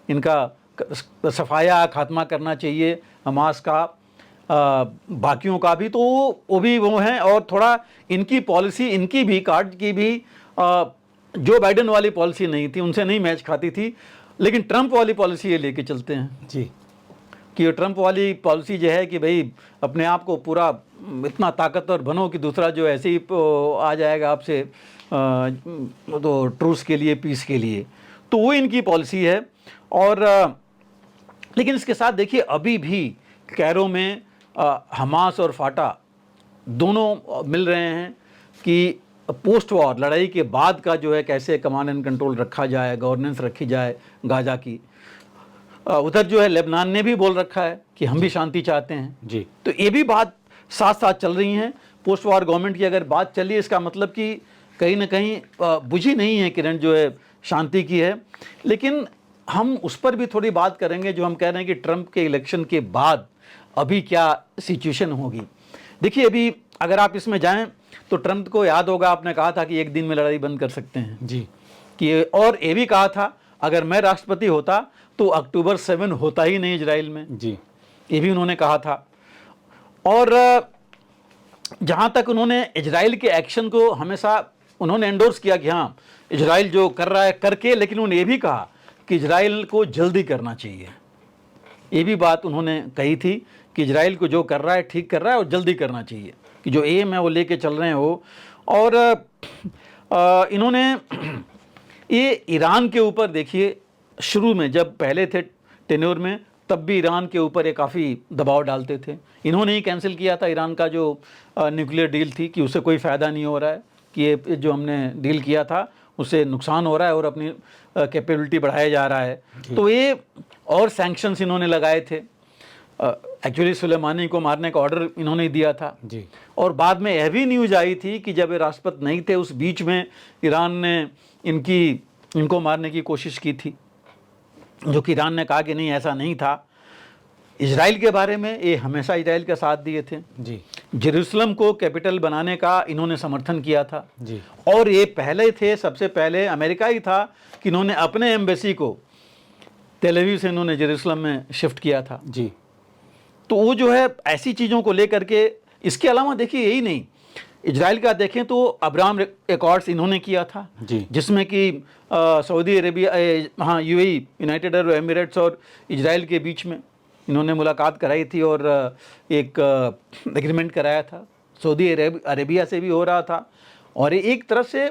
इनका सफाया खात्मा करना चाहिए हमास का, बाकियों का भी, तो वो भी वो हैं। और थोड़ा इनकी पॉलिसी, इनकी भी कार्ड की भी जो बाइडेन वाली पॉलिसी नहीं थी, उनसे नहीं मैच खाती थी, लेकिन ट्रंप वाली पॉलिसी ये लेके चलते हैं जी, कि ये ट्रंप वाली पॉलिसी जो है कि भाई अपने आप को पूरा इतना ताकतवर बनो कि दूसरा जो ऐसे ही आ जाएगा आपसे तो ट्रूस के लिए, पीस के लिए, तो वो इनकी पॉलिसी है। और लेकिन इसके साथ देखिए अभी भी कैरो में हमास और फाटा दोनों मिल रहे हैं कि पोस्ट वॉर, लड़ाई के बाद का जो है कैसे कमांड एंड कंट्रोल रखा जाए, गवर्नेंस रखी जाए गाजा की। उधर जो है लेबनान ने भी बोल रखा है कि हम भी शांति चाहते हैं जी। तो ये भी बात साथ साथ चल रही हैं। पोस्ट वॉर गवर्नमेंट की अगर बात चली, इसका मतलब कि कहीं ना कहीं बुझी नहीं है किरण जो है शांति की है। लेकिन हम उस पर भी थोड़ी बात करेंगे जो हम कह रहे हैं कि ट्रंप के इलेक्शन के बाद अभी क्या सिचुएशन होगी। देखिए अभी अगर आप इसमें जाएं तो ट्रंप को याद होगा, आपने कहा था कि एक दिन में लड़ाई बंद कर सकते हैं जी, कि, और ये भी कहा था अगर मैं राष्ट्रपति होता तो अक्टूबर 7 होता ही नहीं इजराइल में जी, ये भी उन्होंने कहा था। और जहाँ तक उन्होंने इजराइल के एक्शन को हमेशा उन्होंने एंडोर्स किया कि हाँ इजराइल जो कर रहा है करके, लेकिन उन्होंने ये भी कहा कि इजराइल को जल्दी करना चाहिए। ये भी बात उन्होंने कही थी कि इजराइल को जो कर रहा है ठीक कर रहा है और जल्दी करना चाहिए, कि जो एम है वो लेके चल रहे हैं वो। और इन्होंने ये ईरान के ऊपर देखिए शुरू में जब पहले थे टेन्योर में, तब भी ईरान के ऊपर ये काफ़ी दबाव डालते थे। इन्होंने ही कैंसिल किया था ईरान का जो न्यूक्लियर डील थी कि उससे कोई फ़ायदा नहीं हो रहा है, कि ये जो हमने डील किया था उससे नुकसान हो रहा है और अपनी कैपेबिलिटी बढ़ाया जा रहा है। तो ये और सैंक्शंस इन्होंने लगाए थे। एक्चुअली सुलेमानी को मारने का ऑर्डर इन्होंने दिया था जी। और बाद में यह भी न्यूज़ आई थी कि जब ये राष्ट्रपति नहीं थे उस बीच में ईरान ने इनको मारने की कोशिश की थी, जो कि ईरान ने कहा कि नहीं ऐसा नहीं था। इजराइल के बारे में ये हमेशा इजराइल का साथ दिए थे जी, जेरूसलम को कैपिटल बनाने का इन्होंने समर्थन किया था जी, और ये पहले थे, सबसे पहले अमेरिका ही था कि इन्होंने अपने एम्बेसी को तेल अवीव से इन्होंने जेरूसलम में शिफ्ट किया था। जी, तो वो जो है ऐसी चीज़ों को लेकर के, इसके अलावा देखिए यही नहीं, इजराइल का देखें तो अब्राहम एकॉर्ड्स इन्होंने किया था जी, जिसमें कि सऊदी अरेबिया, हाँ यूएई, यूनाइटेड अरब एमिरेट्स और इजराइल के बीच में इन्होंने मुलाकात कराई थी और एक एग्रीमेंट कराया था। सऊदी अरेबिया से भी हो रहा था और एक तरफ से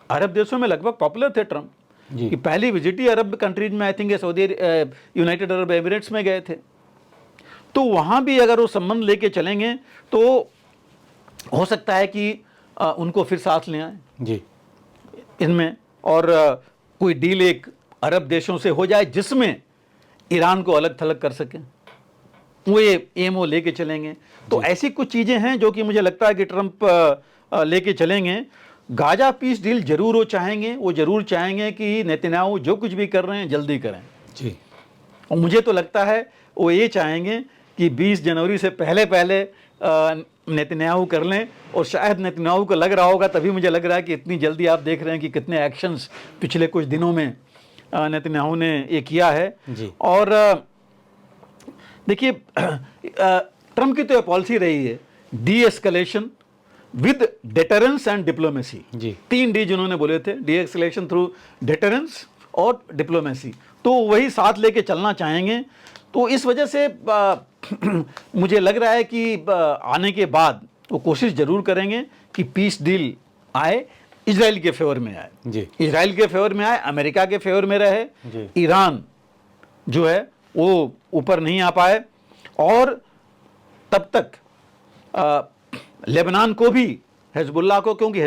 अरब देशों में लगभग पॉपुलर थे ट्रंप जी, कि पहली विजिट ही अरब कंट्रीज में I think Saudi United Arab Emirates में गए थे। तो वहाँ भी अगर वो संबंध लेके चलेंगे तो हो सकता है कि उनको फिर साथ ले आए जी, इनमें और कोई डील एक अरब देशों से हो जाए जिसमें ईरान को अलग थलग कर सकें, वो ये एम वो लेके चलेंगे। तो ऐसी कुछ चीज़ें हैं जो कि मुझे लगता है कि ट्रंप लेके चलेंगे। गाजा पीस डील जरूर वो चाहेंगे, वो जरूर चाहेंगे कि नेतन्याहू जो कुछ भी कर रहे हैं जल्दी करें। जी, और मुझे तो लगता है वो ये चाहेंगे कि 20 जनवरी से पहले पहले नेतन्याहू कर लें और शायद नेतन्याहू को लग रहा होगा, तभी मुझे लग रहा है कि इतनी जल्दी आप देख रहे हैं कि कितने एक्शंस पिछले कुछ दिनों में नेतन्याहू ने ये किया है। जी। और देखिए ट्रंप की तो पॉलिसी रही है de escalation with deterrence and diplomacy. जी। 3 डी जिन्होंने बोले थे, डी एस्केलेशन थ्रू डेटरेंस और डिप्लोमेसी, तो वही साथ लेके चलना चाहेंगे। तो इस वजह से मुझे लग रहा है कि आने के बाद वो कोशिश जरूर करेंगे कि पीस डील आए, इजराइल के फेवर में आए, जी, इजराइल के फेवर में आए, अमेरिका के फेवर में रहे, जी, ईरान जो है वो ऊपर नहीं आ पाए और तब तक लेबनान को भी, हिजबुल्लाह को, क्योंकि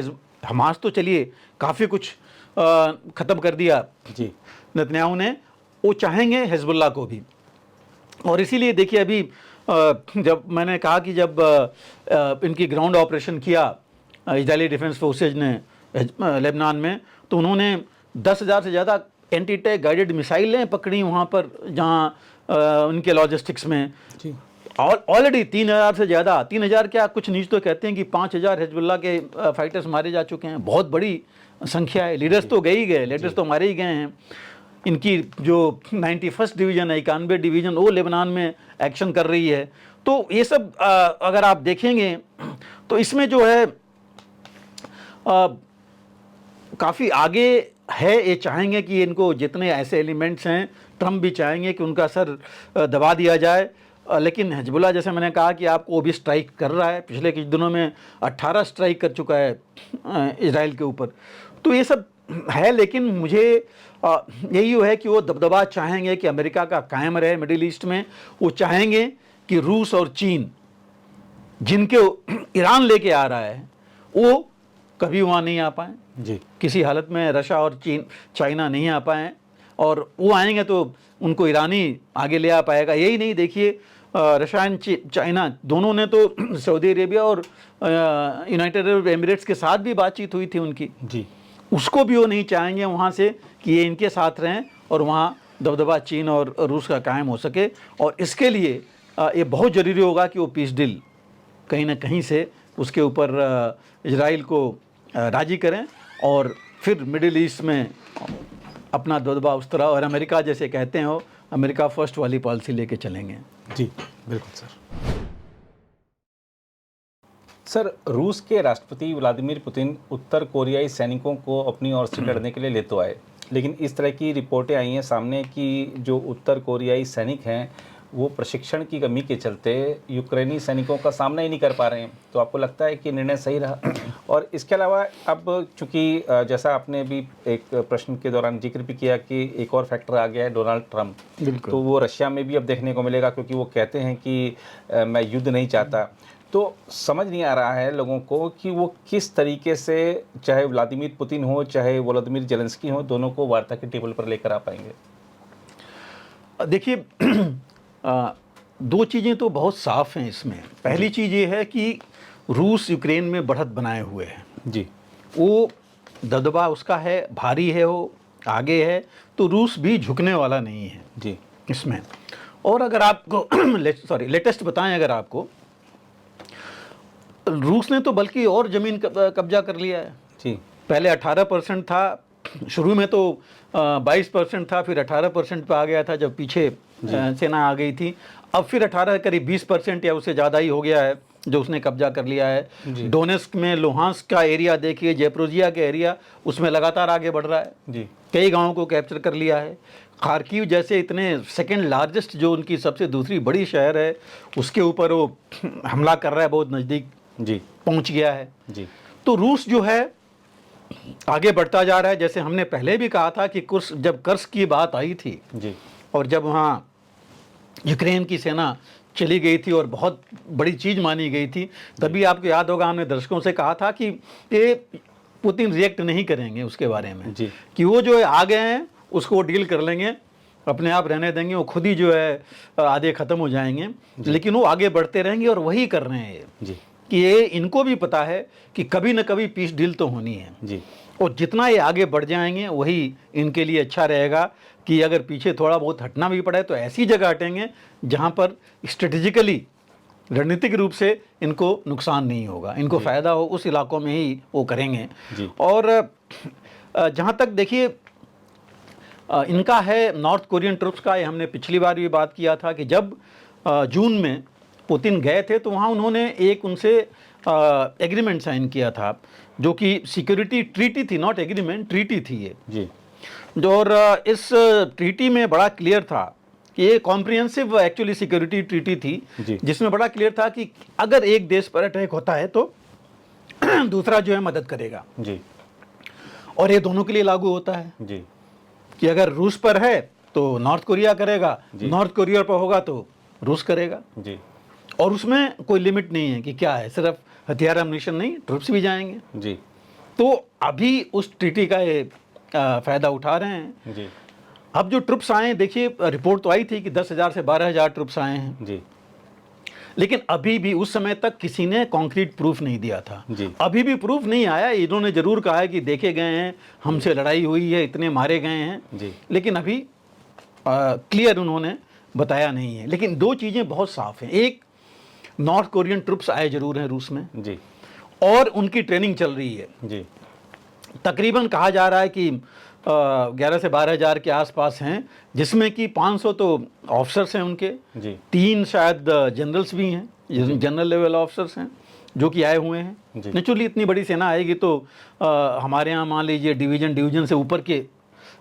हमास तो चलिए काफ़ी कुछ ख़त्म कर दिया जी, नेतन्याहू ने, वो चाहेंगे हिजबुल्लाह को भी। और इसीलिए देखिए अभी जब मैंने कहा कि जब इनकी ग्राउंड ऑपरेशन किया इजरायली डिफेंस फोर्सेज ने लेबनान में, तो उन्होंने 10,000 से ज़्यादा एंटी टैंक गाइडेड मिसाइलें पकड़ी वहाँ पर, जहाँ उनके लॉजिस्टिक्स में ऑलरेडी 3,000 से ज़्यादा, 3,000 क्या, कुछ न्यूज़ तो कहते हैं कि 5,000 हिजबुल्लाह के फाइटर्स मारे जा चुके हैं। बहुत बड़ी संख्या है। लीडर्स तो गए ही गए, लीडर्स तो मारे ही गए हैं। इनकी जो 91st डिवीज़न है, 91 डिवीज़न, वो लेबनान में एक्शन कर रही है। तो ये सब अगर आप देखेंगे तो इसमें जो है काफ़ी आगे है। ये चाहेंगे कि इनको जितने ऐसे एलिमेंट्स हैं, ट्रम्प भी चाहेंगे कि उनका सर दबा दिया जाए। लेकिन हिजबुल्लाह, जैसे मैंने कहा कि आपको वो भी स्ट्राइक कर रहा है। पिछले कुछ दिनों में 18 स्ट्राइक कर चुका है इजराइल के ऊपर। तो ये सब है, लेकिन मुझे यही है कि वो दबदबा चाहेंगे कि अमेरिका का कायम रहे मिडिल ईस्ट में। वो चाहेंगे कि रूस और चीन, जिनके ईरान लेके आ रहा है, वो कभी वहाँ नहीं आ पाए जी। किसी हालत में। रशिया और चाइना नहीं आ पाए, और वो आएंगे तो उनको ईरानी आगे ले आ पाएगा। यही नहीं, देखिए रशिया एंड चाइना दोनों ने तो सऊदी अरेबिया और यूनाइटेड अरब एमिरेट्स के साथ भी बातचीत हुई थी उनकी जी। उसको भी वो नहीं चाहेंगे वहाँ से कि ये इनके साथ रहें और वहाँ दबदबा चीन और रूस का कायम हो सके। और इसके लिए ये बहुत ज़रूरी होगा कि वो पीस डील कहीं ना कहीं से उसके ऊपर इजराइल को राज़ी करें, और फिर मिडिल ईस्ट में अपना दबदबा उस तरह, और अमेरिका जैसे कहते हैं वो अमेरिका फर्स्ट वाली पॉलिसी लेके चलेंगे। जी बिल्कुल सर। सर, रूस के राष्ट्रपति व्लादिमीर पुतिन उत्तर कोरियाई सैनिकों को अपनी ओर से लड़ने के लिए ले तो आए, लेकिन इस तरह की रिपोर्टें आई हैं सामने कि जो उत्तर कोरियाई सैनिक हैं वो प्रशिक्षण की कमी के चलते यूक्रेनी सैनिकों का सामना ही नहीं कर पा रहे हैं। तो आपको लगता है कि निर्णय सही रहा? और इसके अलावा अब चूँकि जैसा आपने भी एक प्रश्न के दौरान जिक्र भी किया कि एक और फैक्टर आ गया है डोनाल्ड ट्रंप, तो वो रशिया में भी अब देखने को मिलेगा, क्योंकि वो कहते हैं कि मैं युद्ध नहीं चाहता। तो समझ नहीं आ रहा है लोगों को कि वो किस तरीके से, चाहे व्लादिमीर पुतिन हो चाहे वोलोदिमीर जेलेंस्की हो, दोनों को वार्ता के टेबल पर लेकर आ पाएंगे। देखिए दो चीज़ें तो बहुत साफ हैं इसमें। पहली चीज़ ये है कि रूस यूक्रेन में बढ़त बनाए हुए है जी। वो दबदबा उसका है, भारी है, वो आगे है, तो रूस भी झुकने वाला नहीं है जी इसमें। और अगर आपको लेटेस्ट बताएं, अगर आपको, रूस ने तो बल्कि और ज़मीन कब्जा कर लिया है जी। पहले 18% था, शुरू में तो 22% था, फिर 18% पे आ गया था जब पीछे सेना आ गई थी। अब फिर 18 करीब 20% या उससे ज़्यादा ही हो गया है जो उसने कब्जा कर लिया है। डोनेस्क में लुहांस्क का एरिया देखिए, जेप्रोजिया का एरिया, उसमें लगातार आगे बढ़ रहा है जी। कई गांवों को कैप्चर कर लिया है। खार्किव जैसे इतने सेकंड लार्जेस्ट, जो उनकी सबसे दूसरी बड़ी शहर है, उसके ऊपर वो हमला कर रहा है, बहुत नज़दीक जी पहुंच गया है जी। तो रूस जो है आगे बढ़ता जा रहा है। जैसे हमने पहले भी कहा था कि जब कर्स्क की बात आई थी जी। और जब वहाँ यूक्रेन की सेना चली गई थी और बहुत बड़ी चीज़ मानी गई थी, तभी आपको याद होगा हमने दर्शकों से कहा था कि ये पुतिन रिएक्ट नहीं करेंगे उसके बारे में जी। कि वो जो है आ गए हैं उसको डील कर लेंगे, अपने आप रहने देंगे, वो खुद ही जो है आधे ख़त्म हो जाएंगे। लेकिन वो आगे बढ़ते रहेंगे और वही कर रहे हैं जी। कि ये इनको भी पता है कि कभी न कभी पीस डील तो होनी है जी। और जितना ये आगे बढ़ जाएंगे वही इनके लिए अच्छा रहेगा कि अगर पीछे थोड़ा बहुत हटना भी पड़े तो ऐसी जगह हटेंगे जहां पर स्ट्रेटेजिकली, रणनीतिक रूप से इनको नुकसान नहीं होगा, इनको फ़ायदा हो, उस इलाकों में ही वो करेंगे। और जहां तक देखिए इनका है नॉर्थ कोरियन ट्रुप्स का, ये हमने पिछली बार भी बात किया था कि जब जून में पुतिन गए थे तो वहाँ उन्होंने एक उनसे एग्रीमेंट साइन किया था जो कि सिक्योरिटी ट्रीटी थी, नॉट एग्रीमेंट, ट्रीटी थी ये जी। और इस ट्रीटी में बड़ा क्लियर था कि ये कॉम्प्रिहेंसिव एक्चुअली सिक्योरिटी ट्रीटी थी जिसमें बड़ा क्लियर था कि अगर एक देश पर अटैक होता है तो दूसरा जो है मदद करेगा जी। और ये दोनों के लिए लागू होता है जी कि अगर रूस पर है तो नॉर्थ कोरिया करेगा, नॉर्थ कोरिया पर होगा तो रूस करेगा जी। और उसमें कोई लिमिट नहीं है कि क्या है, सिर्फ हथियार एमुनिशन नहीं, ट्रुप्स भी जाएंगे जी। तो अभी उस ट्रीटी का ये फ़ायदा उठा रहे हैं जी। अब जो ट्रुप्स आए हैं, देखिए रिपोर्ट तो आई थी कि 10,000 से 12,000 ट्रुप्स आए हैं जी लेकिन अभी भी उस समय तक किसी ने कॉन्क्रीट प्रूफ नहीं दिया था। जी अभी भी प्रूफ नहीं आया। इन्होंने जरूर कहा है कि देखे गए हैं, हमसे लड़ाई हुई है, इतने मारे गए हैं, जी लेकिन अभी क्लियर उन्होंने बताया नहीं है। लेकिन दो चीज़ें बहुत साफ हैं। एक, नॉर्थ कोरियन ट्रुप्स आए जरूर हैं रूस में जी और उनकी ट्रेनिंग चल रही है। जी तकरीबन कहा जा रहा है कि 11 से 12,000 के आसपास हैं, जिसमें कि 500 तो ऑफिसर्स हैं उनके, जी 3 शायद जनरल्स भी हैं, जनरल लेवल ऑफिसर्स हैं जो कि आए हुए हैं। जी। नेचुरली इतनी बड़ी सेना आएगी तो हमारे यहाँ मान लीजिए डिवीजन से ऊपर के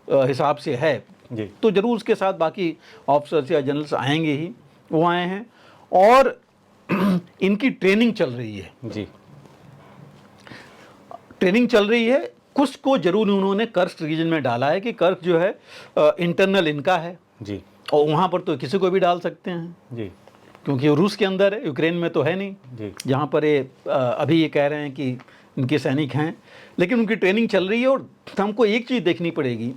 हिसाब से है, जी तो जरूर उसके साथ बाकी ऑफिसर्स या जनरल्स आएंगे ही। वो आए हैं और इनकी ट्रेनिंग चल रही है। जी ट्रेनिंग चल रही है। कुछ को जरूर उन्होंने कर्स्क रीजन में डाला है कि कर्स्क जो है इंटरनल इनका है जी और वहाँ पर तो किसी को भी डाल सकते हैं जी क्योंकि वो रूस के अंदर है, यूक्रेन में तो है नहीं, जी जहाँ पर ये अभी ये कह रहे हैं कि इनके सैनिक हैं, लेकिन उनकी ट्रेनिंग चल रही है। और हमको एक चीज़ देखनी पड़ेगी,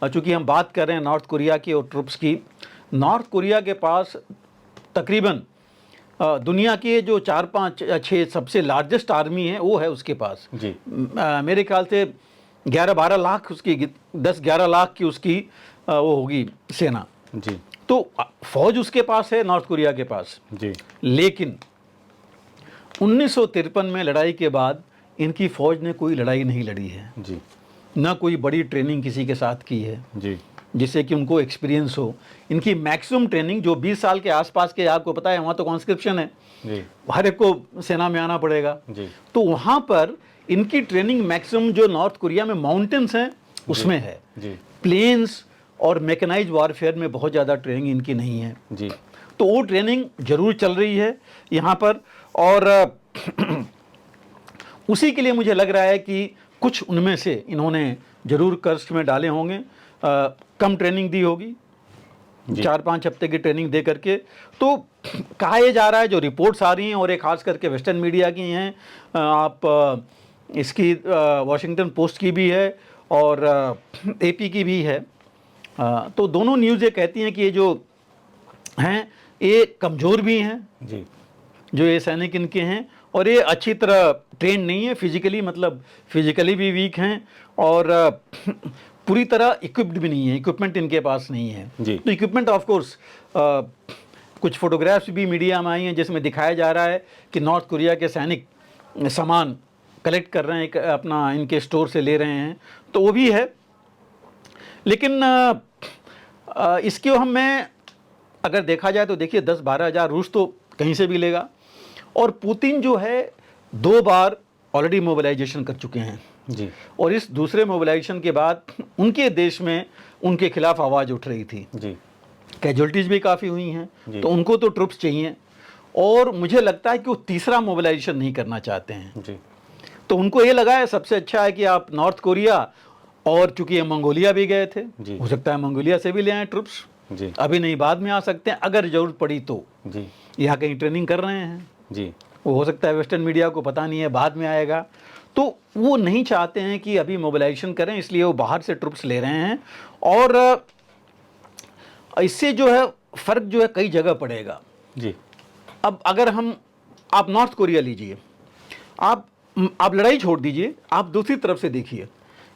चूँकि हम बात कर रहे हैं नॉर्थ कोरिया की और ट्रुप्स की। नॉर्थ कोरिया के पास तकरीबन दुनिया के जो 4-5-6 सबसे लार्जेस्ट आर्मी है वो है उसके पास। जी मेरे ख्याल से 11-12 लाख उसकी, 10-11 लाख की उसकी वो होगी सेना। जी तो फौज उसके पास है, नॉर्थ कोरिया के पास। जी लेकिन 1953 में लड़ाई के बाद इनकी फौज ने कोई लड़ाई नहीं लड़ी है, जी ना कोई बड़ी ट्रेनिंग किसी के साथ की है जी जिससे कि उनको एक्सपीरियंस हो। इनकी मैक्सिमम ट्रेनिंग जो 20 साल के आसपास के, आपको पता है वहाँ तो कॉन्स्क्रिप्शन है, जी हर एक को सेना में आना पड़ेगा। जी तो वहाँ पर इनकी ट्रेनिंग मैक्सिमम जो नॉर्थ कोरिया में माउंटेन्स हैं उसमें है, जी प्लेन्स और मैकेनाइज्ड वॉरफेयर में बहुत ज़्यादा ट्रेनिंग इनकी नहीं है। जी तो वो ट्रेनिंग जरूर चल रही है यहाँ पर और उसी के लिए मुझे लग रहा है कि कुछ उनमें से इन्होंने जरूर कर्स्क में डाले होंगे, कम ट्रेनिंग दी होगी, 4-5 हफ्ते की ट्रेनिंग दे करके। तो कहा यह जा रहा है, जो रिपोर्ट्स आ रही हैं और ये खास करके वेस्टर्न मीडिया की हैं, आप इसकी वॉशिंगटन पोस्ट की भी है और एपी की भी है, तो दोनों न्यूज़ ये कहती हैं कि ये जो हैं ये कमज़ोर भी हैं, जी जो ये सैनिक इनके हैं, और ये अच्छी तरह ट्रेन नहीं है फिजिकली, मतलब फिजिकली भी वीक हैं और पूरी तरह इक्विप्ड भी नहीं है, इक्विपमेंट इनके पास नहीं है। जी। तो इक्विपमेंट ऑफ कोर्स, कुछ फोटोग्राफ्स भी मीडिया में आई हैं जिसमें दिखाया जा रहा है कि नॉर्थ कोरिया के सैनिक सामान कलेक्ट कर रहे हैं, अपना इनके स्टोर से ले रहे हैं, तो वो भी है। लेकिन इसके हम में अगर देखा जाए तो देखिए 10-12 हज़ार रूस तो कहीं से भी लेगा, और पुतिन जो है 2 बार ऑलरेडी मोबिलाइजेशन कर चुके हैं जी और इस दूसरे मोबिलाइजेशन के बाद उनके देश में उनके खिलाफ आवाज़ उठ रही थी, जी कैजुअलिटीज़ भी काफ़ी हुई हैं, जी। तो उनको तो ट्रुप्स चाहिए और मुझे लगता है कि वो तीसरा मोबिलाइजेशन नहीं करना चाहते हैं। जी तो उनको ये लगा है सबसे अच्छा है कि आप नॉर्थ कोरिया, और चूंकि ये मंगोलिया भी गए थे, जी। हो सकता है मंगोलिया से भी ले आए ट्रुप्स, जी अभी नहीं बाद में आ सकते हैं अगर ज़रूरत पड़ी तो। जी यहाँ कहीं ट्रेनिंग कर रहे हैं, जी वो हो सकता है वेस्टर्न मीडिया को पता नहीं है, बाद में आएगा। तो वो नहीं चाहते हैं कि अभी मोबिलाइजेशन करें, इसलिए वो बाहर से ट्रुप्स ले रहे हैं और इससे जो है फ़र्क जो है कई जगह पड़ेगा। जी अब अगर आप नॉर्थ कोरिया लीजिए, आप लड़ाई छोड़ दीजिए, आप दूसरी तरफ से देखिए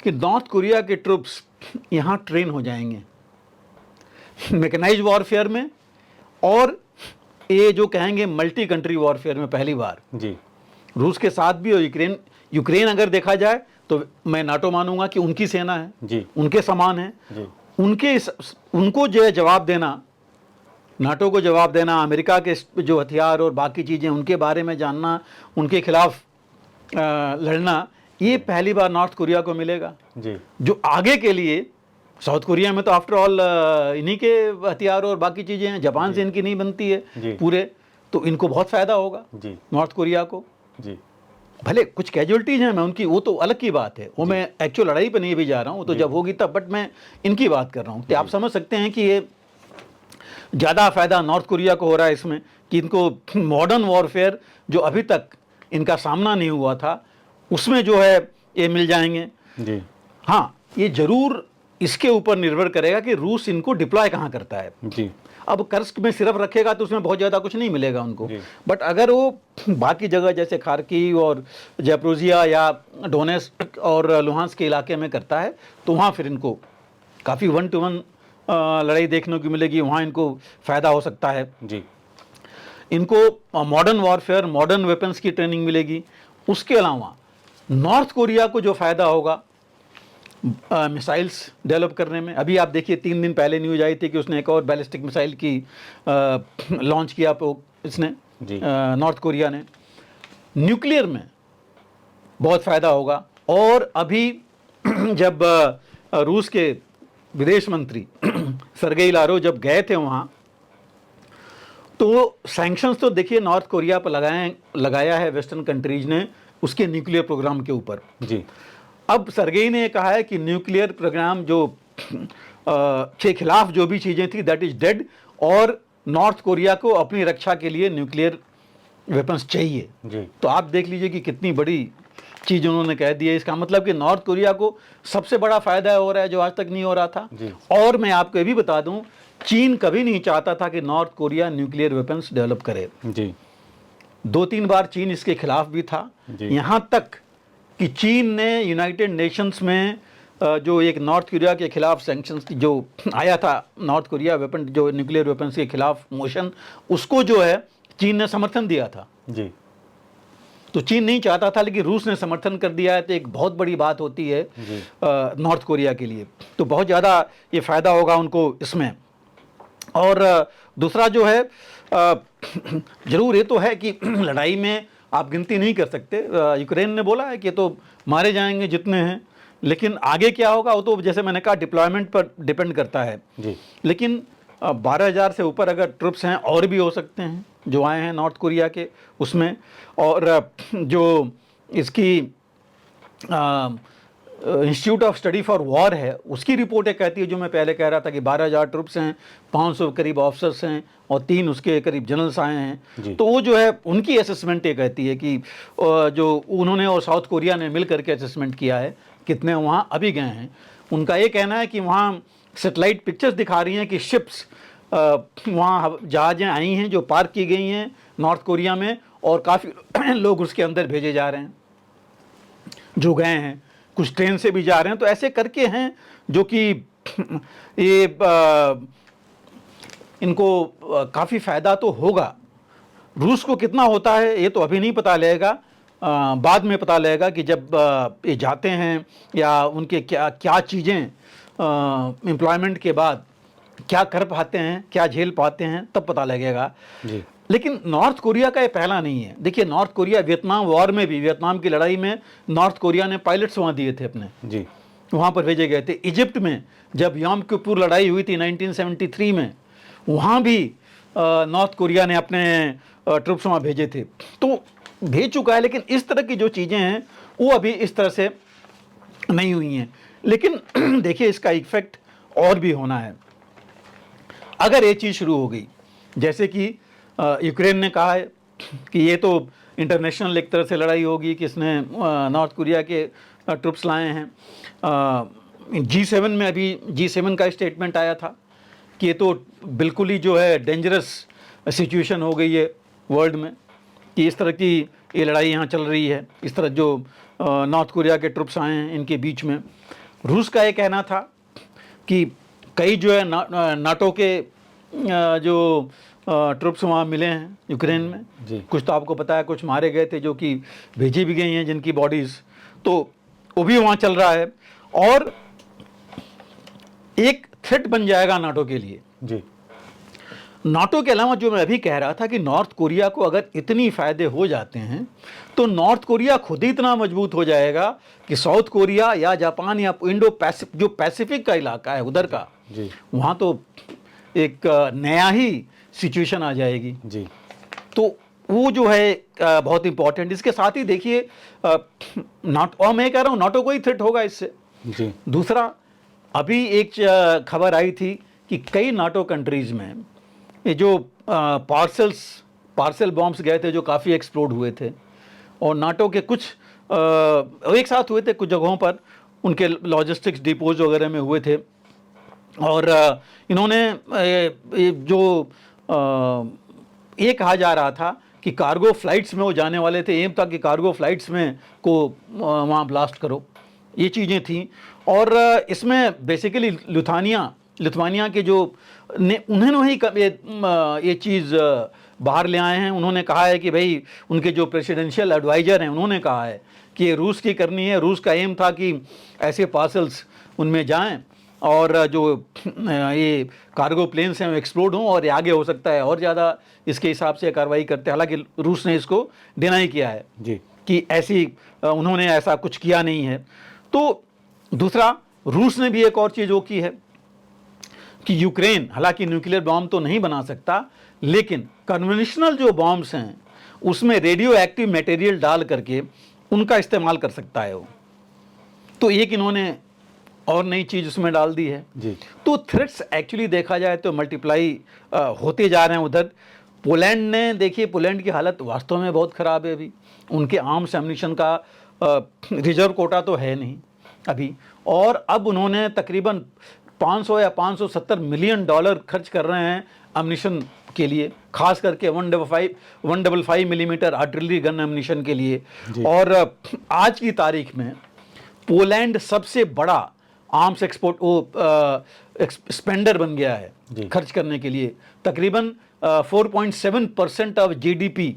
कि नॉर्थ कोरिया के ट्रुप्स यहाँ ट्रेन हो जाएंगे मैकेनाइज्ड वॉरफेयर में, और ये जो कहेंगे मल्टी कंट्री वॉरफेयर में पहली बार जी रूस के साथ भी। और यूक्रेन अगर देखा जाए तो मैं नाटो मानूंगा कि उनकी सेना है, जी उनके समान है, जी उनको जो है जवाब देना, नाटो को जवाब देना, अमेरिका के जो हथियार और बाकी चीज़ें उनके बारे में जानना, उनके खिलाफ लड़ना, ये पहली बार नॉर्थ कोरिया को मिलेगा। जी जो आगे के लिए साउथ कोरिया में तो आफ्टर ऑल इन्हीं के हथियार और बाकी चीज़ें हैं, जापान से इनकी नहीं बनती जी। है पूरे, तो इनको बहुत फ़ायदा होगा जी नॉर्थ कोरिया को। जी भले कुछ कैजुअलिटीज़ हैं, मैं उनकी, वो तो अलग की बात है, वो मैं एक्चुअल लड़ाई पे नहीं भी जा रहा हूँ, वो तो जब होगी तब, बट मैं इनकी बात कर रहा हूँ। तो आप समझ सकते हैं कि ये ज़्यादा फ़ायदा नॉर्थ कोरिया को हो रहा है इसमें कि इनको मॉडर्न वॉरफेयर जो अभी तक इनका सामना नहीं हुआ था उसमें जो है ये मिल जाएंगे। जी हाँ, ये ज़रूर इसके ऊपर निर्भर करेगा कि रूस इनको डिप्लॉय कहाँ करता है। जी। अब कर्स्क में सिर्फ रखेगा तो उसमें बहुत ज़्यादा कुछ नहीं मिलेगा उनको, जी। बट अगर वो बाकी जगह जैसे खार्किव और ज़ैपोरिज़िया या डोनेट्स्क और लुहांस्क के इलाके में करता है तो वहाँ फिर इनको काफ़ी 1-to-1 लड़ाई देखने को मिलेगी, वहाँ इनको फ़ायदा हो सकता है। जी। इनको मॉडर्न वॉरफेयर, मॉडर्न वेपन्स की ट्रेनिंग मिलेगी। उसके अलावा नॉर्थ कोरिया को जो फ़ायदा होगा मिसाइल्स डेवलप करने में। अभी आप देखिए 3 दिन पहले न्यूज़ आई थी कि उसने एक और बैलिस्टिक मिसाइल की लॉन्च किया इसने नॉर्थ कोरिया ने। न्यूक्लियर में बहुत फ़ायदा होगा। और अभी जब रूस के विदेश मंत्री सर्गेई लारोव जब गए थे वहाँ, तो सैंक्शंस तो देखिए नॉर्थ कोरिया पर लगाया है वेस्टर्न कंट्रीज ने उसके न्यूक्लियर प्रोग्राम के ऊपर। जी। अब सर्गेई ने कहा है कि न्यूक्लियर प्रोग्राम जो के खिलाफ जो भी चीज़ें थी दैट इज डेड, और नॉर्थ कोरिया को अपनी रक्षा के लिए न्यूक्लियर वेपन्स चाहिए। जी। तो आप देख लीजिए कि कितनी बड़ी चीज़ उन्होंने कह दी है। इसका मतलब कि नॉर्थ कोरिया को सबसे बड़ा फ़ायदा हो रहा है जो आज तक नहीं हो रहा था। जी। और मैं आपको ये भी बता दूं, चीन कभी नहीं चाहता था कि north Korea nuclear weapons develop करे। जी। 2-3 बार चीन इसके खिलाफ भी था, यहाँ तक कि चीन ने यूनाइटेड नेशंस में जो एक नॉर्थ कोरिया के खिलाफ सैंक्शंस जो आया था, नॉर्थ कोरिया वेपन जो न्यूक्लियर वेपन्स के खिलाफ मोशन, उसको जो है चीन ने समर्थन दिया था। जी। तो चीन नहीं चाहता था, लेकिन रूस ने समर्थन कर दिया है, तो एक बहुत बड़ी बात होती है नॉर्थ कोरिया के लिए। तो बहुत ज़्यादा ये फ़ायदा होगा उनको इसमें। और दूसरा जो है ज़रूर ये तो है कि लड़ाई में आप गिनती नहीं कर सकते। यूक्रेन ने बोला है कि तो मारे जाएंगे जितने हैं, लेकिन आगे क्या होगा वो तो जैसे मैंने कहा डिप्लॉयमेंट पर डिपेंड करता है। जी। लेकिन 12,000 से ऊपर अगर ट्रुप्स हैं, और भी हो सकते हैं जो आए हैं नॉर्थ कोरिया के उसमें। और जो इसकी institute of study for war है उसकी रिपोर्ट ये कहती है, जो मैं पहले कह रहा था कि 12,000 ट्रुप्स हैं, 500 करीब ऑफिसर्स हैं और 3 उसके करीब जनरल्स आए हैं। तो वो जो है उनकी असेसमेंट ये कहती है कि जो उन्होंने और साउथ कोरिया ने मिल करके असेसमेंट किया है कितने वहाँ अभी गए हैं। उनका ये कहना है कि वहाँ सेटेलाइट पिक्चर्स दिखा रही हैं कि शिप्स वहाँ जहाज़ें आई हैं जो पार्क की गई हैं नॉर्थ कोरिया में, और काफ़ी लोग उसके अंदर भेजे जा रहे हैं जो गए हैं, कुछ ट्रेन से भी जा रहे हैं। तो ऐसे करके हैं जो कि ये इनको काफ़ी फ़ायदा तो होगा। रूस को कितना होता है ये तो अभी नहीं पता लगेगा, बाद में पता लगेगा कि जब ये जाते हैं या उनके क्या क्या चीज़ें एम्प्लॉयमेंट के बाद क्या कर पाते हैं, क्या झेल पाते हैं, तब पता लगेगा। जी। लेकिन नॉर्थ कोरिया का ये पहला नहीं है। देखिए नॉर्थ कोरिया वियतनाम वॉर में भी, वियतनाम की लड़ाई में नॉर्थ कोरिया ने पायलट्स वहाँ दिए थे अपने, जी। वहाँ पर भेजे गए थे। इजिप्ट में जब यम किपुर लड़ाई हुई थी 1973 में, वहाँ भी नॉर्थ कोरिया ने अपने ट्रुप्स वहाँ भेजे थे। तो भेज चुका है, लेकिन इस तरह की जो चीज़ें हैं वो अभी इस तरह से नहीं हुई हैं। लेकिन देखिए इसका इफेक्ट और भी होना है अगर ये चीज़ शुरू हो गई, जैसे कि यूक्रेन ने कहा है कि ये तो इंटरनेशनल एक तरह से लड़ाई होगी कि इसने नॉर्थ कोरिया के ट्रुप्स लाए हैं। G7 में अभी G7 का स्टेटमेंट आया था कि ये तो बिल्कुल ही जो है डेंजरस सिचुएशन हो गई है वर्ल्ड में, कि इस तरह की ये लड़ाई यहाँ चल रही है, इस तरह जो नॉर्थ कोरिया के ट्रुप्स आए हैं इनके बीच में। रूस का ये कहना था कि कई जो है नाटो के जो ट्रुप्स वहाँ मिले हैं यूक्रेन में जी। कुछ तो आपको पता है, कुछ मारे गए थे जो कि भेजी भी गई हैं जिनकी बॉडीज़, तो वो भी वहाँ चल रहा है और एक थ्रेट बन जाएगा नाटो के लिए। जी। नाटो के अलावा जो मैं अभी कह रहा था कि नॉर्थ कोरिया को अगर इतनी फ़ायदे हो जाते हैं तो नॉर्थ कोरिया खुद ही इतना मजबूत हो जाएगा कि साउथ कोरिया या जापान या इंडो पैसिफिक जो पैसिफिक का इलाका है उधर का, जी। वहाँ तो एक नया ही सिचुएशन आ जाएगी। जी। तो वो जो है बहुत इंपॉर्टेंट। इसके साथ ही देखिए और मैं कह रहा हूँ नाटो को ही थ्रेट होगा इससे। जी। दूसरा, अभी एक खबर आई थी कि कई नाटो कंट्रीज़ में ये जो पार्सल बॉम्ब्स गए थे जो काफ़ी एक्सप्लोड हुए थे, और नाटो के कुछ एक साथ हुए थे कुछ जगहों पर, उनके लॉजिस्टिक्स डिपोज वगैरह में हुए थे, और इन्होंने जो ये कहा जा रहा था कि कार्गो फ्लाइट्स में वो जाने वाले थे, एम था कि कार्गो फ्लाइट्स में को वहाँ ब्लास्ट करो, ये चीज़ें थी। और इसमें बेसिकली लिथुआनिया के जो उन्होंने ही ये चीज़ बाहर ले आए हैं। उन्होंने कहा है कि भाई उनके जो प्रेसिडेंशियल एडवाइज़र हैं उन्होंने कहा है कि ये रूस की करनी है। रूस का एम था कि ऐसे पार्सल्स उनमें जाएं और जो ये कार्गो प्लेन्स हैं वो एक्सप्लोड हों और ये आगे हो सकता है और ज़्यादा इसके हिसाब से कार्रवाई करते हैं। हालांकि रूस ने इसको डिनाई किया है जी कि ऐसी उन्होंने ऐसा कुछ किया नहीं है। तो दूसरा, रूस ने भी एक और चीज़ वो की है कि यूक्रेन हालांकि न्यूक्लियर बॉम्ब तो नहीं बना सकता, लेकिन कन्वेंशनल जो बॉम्ब्स हैं उसमें रेडियो एक्टिव मटेरियल डाल करके उनका इस्तेमाल कर सकता है वो। तो एक इन्होंने और नई चीज़ उसमें डाल दी है जी। तो थ्रेट्स एक्चुअली देखा जाए तो मल्टीप्लाई होते जा रहे हैं। उधर पोलैंड ने, देखिए पोलैंड की हालत वास्तव में बहुत ख़राब है। अभी उनके आर्म्स एम्यूनिशन का रिजर्व कोटा तो है नहीं अभी, और अब उन्होंने तकरीबन 500 या 570 मिलियन डॉलर खर्च कर रहे हैं एम्यूनिशन के लिए, खास करके 155 मिलीमीटर आर्टिलरी गन एम्यूनिशन के लिए। और आज की तारीख में पोलैंड सबसे बड़ा आर्म्स स्पेंडर बन गया है खर्च करने के लिए। तकरीबन 4.7% ऑफ जीडीपी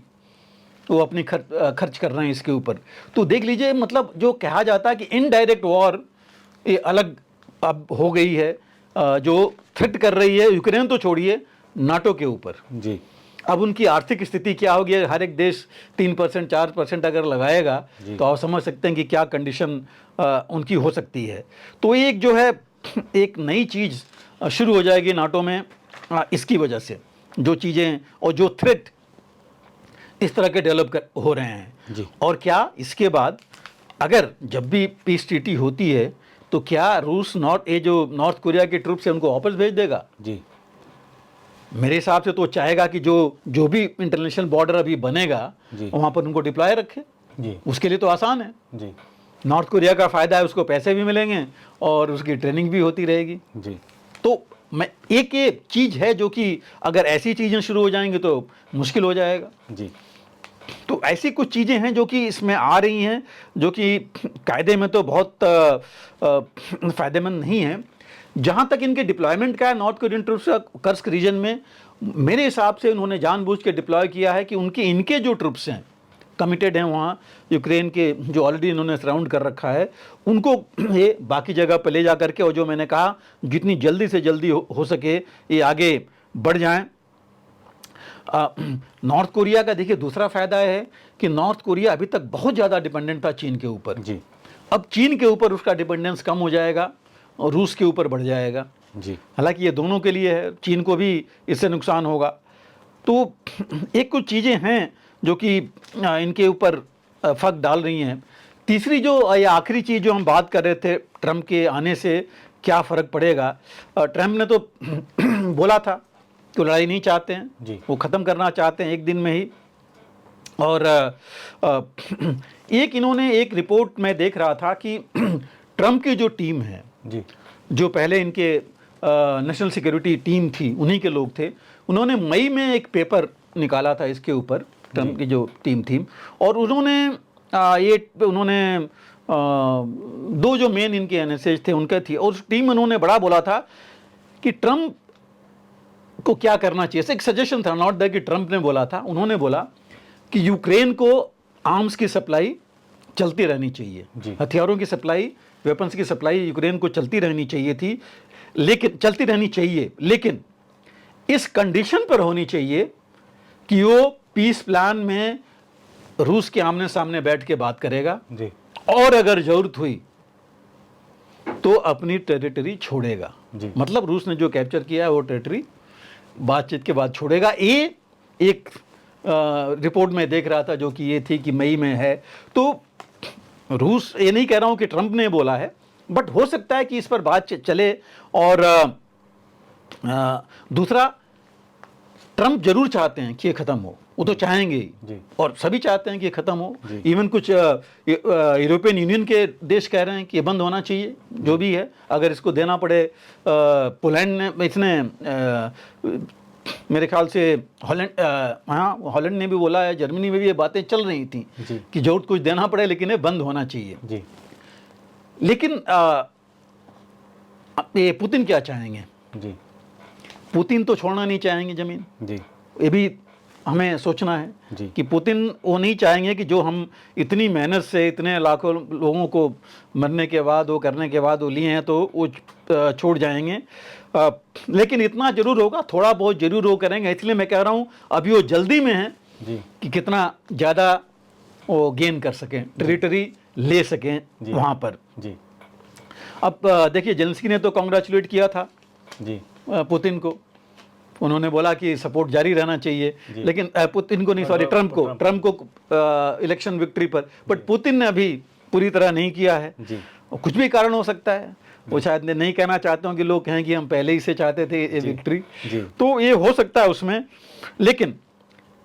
वो अपनी खर्च कर रहे हैं इसके ऊपर। तो देख लीजिए, मतलब जो कहा जाता है कि इनडायरेक्ट वॉर ये अलग अब हो गई है, जो थ्रेट कर रही है यूक्रेन तो छोड़िए, नाटो के ऊपर जी। अब उनकी आर्थिक स्थिति क्या होगी। हर एक देश 3% 4% अगर लगाएगा तो आप समझ सकते हैं कि क्या कंडीशन उनकी हो सकती है। तो एक जो है एक नई चीज़ शुरू हो जाएगी नाटो में इसकी वजह से, जो चीज़ें और जो थ्रेट इस तरह के डेवलप हो रहे हैं जी। और क्या इसके बाद अगर जब भी पीस ट्रीटी होती है तो क्या रूस जो नॉर्थ कोरिया के ट्रूप्स हैं उनको वापस भेज देगा? जी। मेरे हिसाब से तो चाहेगा कि जो भी इंटरनेशनल बॉर्डर अभी बनेगा वहाँ पर उनको डिप्लॉय रखे जी। उसके लिए तो आसान है जी। नॉर्थ कोरिया का फ़ायदा है, उसको पैसे भी मिलेंगे और उसकी ट्रेनिंग भी होती रहेगी। जी। तो मैं एक चीज़ है जो कि अगर ऐसी चीज़ें शुरू हो जाएंगी तो मुश्किल हो जाएगा। जी। तो ऐसी कुछ चीज़ें हैं जो कि इसमें आ रही हैं, जो कि कायदे में तो बहुत फ़ायदेमंद नहीं है। जहाँ तक इनके डिप्लॉयमेंट का है, नॉर्थ कोरियन ट्रूप्स का कर्स्क रीजन में मेरे हिसाब से उन्होंने जानबूझ के डिप्लॉय किया है कि इनके जो ट्रूप्स हैं कमिटेड हैं वहाँ यूक्रेन के, जो ऑलरेडी इन्होंने सराउंड कर रखा है, उनको ये बाकी जगह पर ले जा करके, और जो मैंने कहा जितनी जल्दी से जल्दी हो सके ये आगे बढ़ जाएं। नॉर्थ कोरिया का देखिए दूसरा फ़ायदा है कि नॉर्थ कोरिया अभी तक बहुत ज़्यादा डिपेंडेंट था चीन के ऊपर जी। अब चीन के ऊपर उसका डिपेंडेंस कम हो जाएगा और रूस के ऊपर बढ़ जाएगा जी। हालांकि ये दोनों के लिए है, चीन को भी इससे नुकसान होगा। तो एक कुछ चीज़ें हैं जो कि इनके ऊपर फर्क डाल रही हैं। तीसरी जो ये आखिरी चीज़ जो हम बात कर रहे थे, ट्रंप के आने से क्या फ़र्क पड़ेगा। ट्रंप ने तो बोला था कि लड़ाई नहीं चाहते हैं जी। वो ख़त्म करना चाहते हैं एक दिन में ही। और एक इन्होंने एक रिपोर्ट में देख रहा था कि ट्रंप की जो टीम है जी। जो पहले इनके नेशनल सिक्योरिटी टीम थी उन्हीं के लोग थे, उन्होंने मई में एक पेपर निकाला था इसके ऊपर, ट्रंप की जो टीम थी, और उन्होंने दो जो मेन इनके एनएसएज थे उनके थी, और उस टीम में उन्होंने बड़ा बोला था कि ट्रंप को क्या करना चाहिए। एक सजेशन था, नॉट दैट कि ट्रंप ने बोला था, उन्होंने बोला कि यूक्रेन को आर्म्स की सप्लाई चलती रहनी चाहिए, हथियारों की सप्लाई, वेपन्स की सप्लाई यूक्रेन को चलती रहनी चाहिए, लेकिन इस कंडीशन पर होनी चाहिए कि वो पीस प्लान में रूस के आमने सामने बैठ के बात करेगा जी। और और अगर जरूरत हुई तो अपनी टेरिटरी छोड़ेगा। मतलब रूस ने जो कैप्चर किया है वो टेरिटरी बातचीत के बाद छोड़ेगा। ये एक रिपोर्ट में देख रहा था जो कि ये थी कि मई में है। तो रूस, ये नहीं कह रहा हूँ कि ट्रंप ने बोला है, बट हो सकता है कि इस पर बात चले। और दूसरा, ट्रंप जरूर चाहते हैं कि ये खत्म हो, वो तो चाहेंगे ही, जी। और सभी चाहते हैं कि ये खत्म हो। जी। इवन कुछ यूरोपियन यूनियन के देश कह रहे हैं कि ये बंद होना चाहिए, जो भी है, अगर इसको देना पड़े। पोलैंड ने, इसने मेरे ख्याल से हॉलैंड, हाँ हॉलैंड ने भी बोला है, जर्मनी में भी ये बातें चल रही थी जी। कि जरूर कुछ देना पड़े लेकिन ये बंद होना चाहिए। जी। लेकिन ये पुतिन क्या चाहेंगे? जी। पुतिन तो छोड़ना नहीं चाहेंगे ज़मीन, जी। ये भी हमें सोचना है जी। कि पुतिन वो नहीं चाहेंगे कि जो हम इतनी मेहनत से इतने लाखों लोगों को मरने के बाद, वो करने के बाद वो लिए हैं, तो वो छोड़ जाएंगे। लेकिन इतना जरूर होगा, थोड़ा बहुत जरूर वो करेंगे। इसलिए मैं कह रहा हूँ अभी वो जल्दी में है जी। कि कितना ज़्यादा वो गेन कर सकें, टेरिटरी ले सकें वहाँ पर। जी। अब देखिए, जेलेंस्की ने तो कांग्रेचुलेट किया था जी। पुतिन को, उन्होंने बोला कि सपोर्ट जारी रहना चाहिए। लेकिन पुतिन को नहीं, सॉरी, ट्रंप को इलेक्शन विक्ट्री पर। बट पुतिन ने अभी पूरी तरह नहीं किया है। जी। कुछ भी कारण हो सकता है, वो शायद नहीं कहना चाहते हो कि लोग कहें कि हम पहले ही से चाहते थे ये विक्ट्री, तो ये हो सकता है उसमें। लेकिन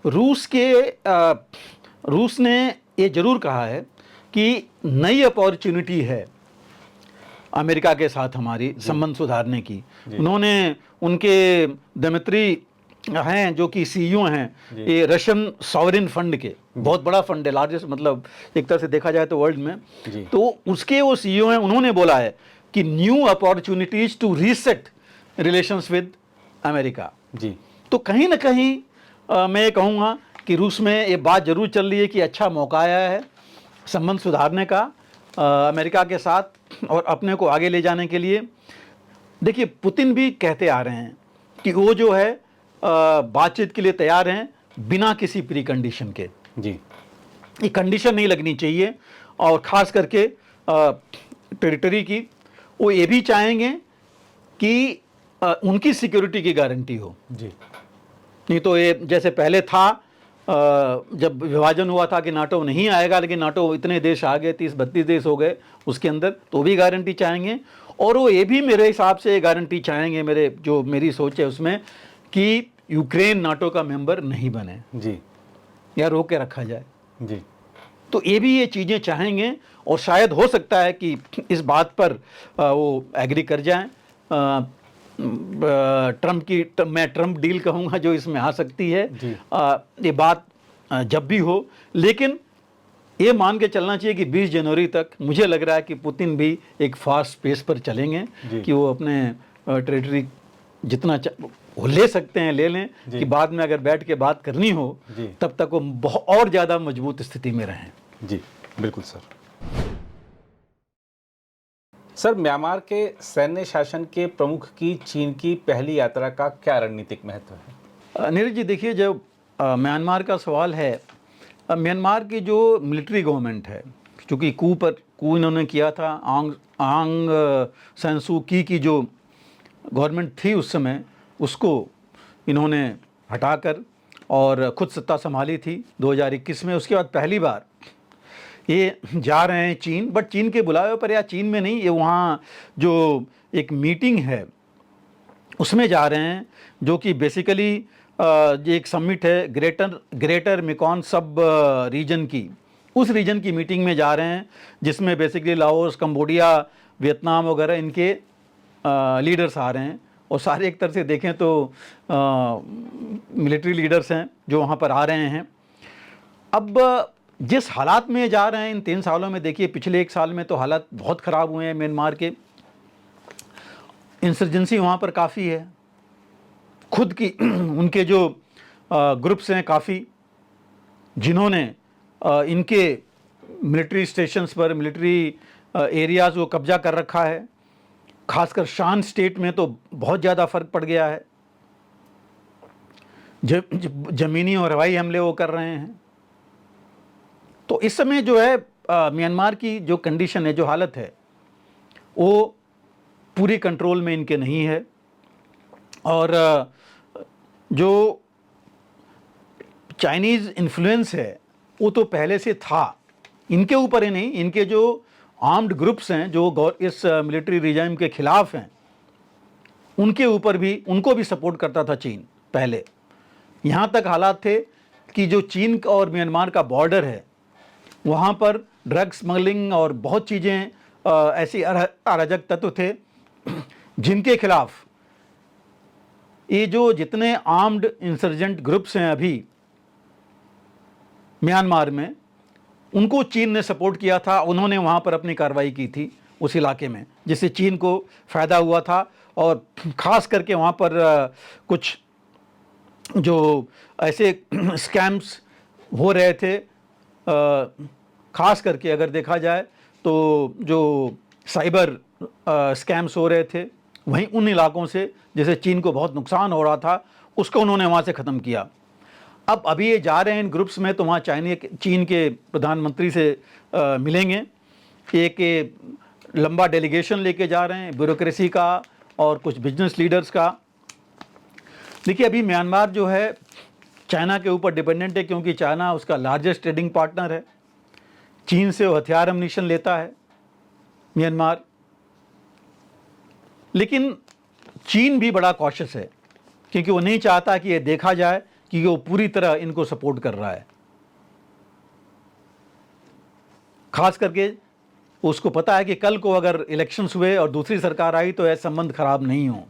रूस ने ये जरूर कहा है कि नई अपॉर्चुनिटी है अमेरिका के साथ हमारी संबंध सुधारने की। उन्होंने उनके दिमित्री हैं जो कि सीईओ हैं ये रशियन सॉवरिन फंड के, बहुत बड़ा फंड है, लार्जेस्ट, मतलब एक तरह से देखा जाए तो वर्ल्ड में, तो उसके वो सीईओ हैं। उन्होंने बोला है कि new opportunities to reset relations with America. जी। तो कहीं ना कहीं मैं ये कहूँगा कि रूस में ये बात जरूर चल रही है कि अच्छा मौका आया है संबंध सुधारने का अमेरिका के साथ और अपने को आगे ले जाने के लिए। देखिए, पुतिन भी कहते आ रहे हैं कि वो जो है बातचीत के लिए तैयार हैं बिना किसी प्री कंडीशन के। जी। ये कंडीशन नहीं लगनी चाहिए, और ख़ास करके टेरिटरी की वो ये भी चाहेंगे कि उनकी सिक्योरिटी की गारंटी हो। जी। नहीं तो ये जैसे पहले था, जब विभाजन हुआ था कि नाटो नहीं आएगा, लेकिन नाटो इतने देश आ गए, 30-32 देश हो गए उसके अंदर, तो भी गारंटी चाहेंगे। और वो ये भी मेरे हिसाब से गारंटी चाहेंगे, मेरी सोच है उसमें, कि यूक्रेन नाटो का मेंबर नहीं बने। जी। या रोक के रखा जाए। जी। तो ये चीज़ें चाहेंगे, और शायद हो सकता है कि इस बात पर वो एग्री कर जाएं। मैं ट्रंप डील कहूँगा जो इसमें आ सकती है। ये बात जब भी हो, लेकिन ये मान के चलना चाहिए कि 20 जनवरी तक मुझे लग रहा है कि पुतिन भी एक फास्ट पेस पर चलेंगे कि वो अपने टेरिटरी जितना वो ले सकते हैं ले लें, कि बाद में अगर बैठ के बात करनी हो तब तक वो बहुत और ज़्यादा मजबूत स्थिति में रहें। जी बिल्कुल सर। सर, म्यांमार के सैन्य शासन के प्रमुख की चीन की पहली यात्रा का क्या रणनीतिक महत्व है? नीरज जी, देखिए, जब म्यांमार का सवाल है, म्यांमार की जो मिलिट्री गवर्नमेंट है, चूँकि कू इन्होंने किया था, आंग सान सू की जो गवर्नमेंट थी उस समय, उसको इन्होंने हटाकर और खुद सत्ता संभाली थी 2021 में। उसके बाद पहली बार ये जा रहे हैं चीन, बट चीन के बुलावे पर, या चीन में नहीं, ये वहाँ जो एक मीटिंग है उसमें जा रहे हैं, जो कि बेसिकली ये एक समिट है ग्रेटर मेकॉन सब रीजन की, उस रीजन की मीटिंग में जा रहे हैं, जिसमें बेसिकली लाओस, कंबोडिया, वियतनाम वगैरह इनके लीडर्स आ रहे हैं। और सारे एक तरह से देखें तो मिलिट्री लीडर्स हैं जो वहाँ पर आ रहे हैं। अब जिस हालात में जा रहे हैं इन 3 सालों में, देखिए पिछले 1 साल में तो हालात बहुत ख़राब हुए हैं म्यांमार के। इंसर्जेंसी वहाँ पर काफ़ी है, खुद की उनके जो ग्रुप्स हैं काफ़ी, जिन्होंने इनके मिलिट्री स्टेशंस पर, मिलिट्री एरियाज़ को कब्जा कर रखा है। खासकर शान स्टेट में तो बहुत ज़्यादा फ़र्क पड़ गया है, ज़मीनी और हवाई हमले वो कर रहे हैं। तो इस समय जो है म्यांमार की जो कंडीशन है, जो हालत है, वो पूरी कंट्रोल में इनके नहीं है। और जो चाइनीज़ इन्फ्लुएंस है वो तो पहले से था, इनके ऊपर ही नहीं, इनके जो आर्म्ड ग्रुप्स हैं जो इस मिलिट्री रिजाइम के ख़िलाफ़ हैं, उनके ऊपर भी, उनको भी सपोर्ट करता था चीन पहले। यहाँ तक हालात थे कि जो चीन और म्यांमार का बॉर्डर है वहाँ पर ड्रग स्मगलिंग और बहुत चीज़ें ऐसी अराजक तत्व थे जिनके खिलाफ ये जो जितने आर्म्ड इंसर्जेंट ग्रुप्स हैं अभी म्यांमार में, उनको चीन ने सपोर्ट किया था। उन्होंने वहाँ पर अपनी कार्रवाई की थी उस इलाके में, जिससे चीन को फ़ायदा हुआ था। और ख़ास करके वहाँ पर कुछ जो ऐसे स्कैम्स हो रहे थे, ख़ास करके अगर देखा जाए तो जो साइबर स्कैम्स हो रहे थे, वहीं उन इलाकों से जैसे चीन को बहुत नुकसान हो रहा था, उसको उन्होंने वहाँ से ख़त्म किया। अब अभी ये जा रहे हैं इन ग्रुप्स में, तो वहाँ चीन के प्रधानमंत्री से मिलेंगे। एक लंबा डेलीगेशन लेके जा रहे हैं, ब्यूरोक्रेसी का और कुछ बिजनेस लीडर्स का। देखिए, अभी म्यांमार जो है चाइना के ऊपर डिपेंडेंट है, क्योंकि चाइना उसका लार्जेस्ट ट्रेडिंग पार्टनर है। चीन से वो हथियार अम्युनिशन लेता है म्यांमार। लेकिन चीन भी बड़ा कॉशियस है, क्योंकि वो नहीं चाहता कि ये देखा जाए कि वो पूरी तरह इनको सपोर्ट कर रहा है। खास करके उसको पता है कि कल को अगर इलेक्शंस हुए और दूसरी सरकार आई तो ऐसे संबंध खराब नहीं हो,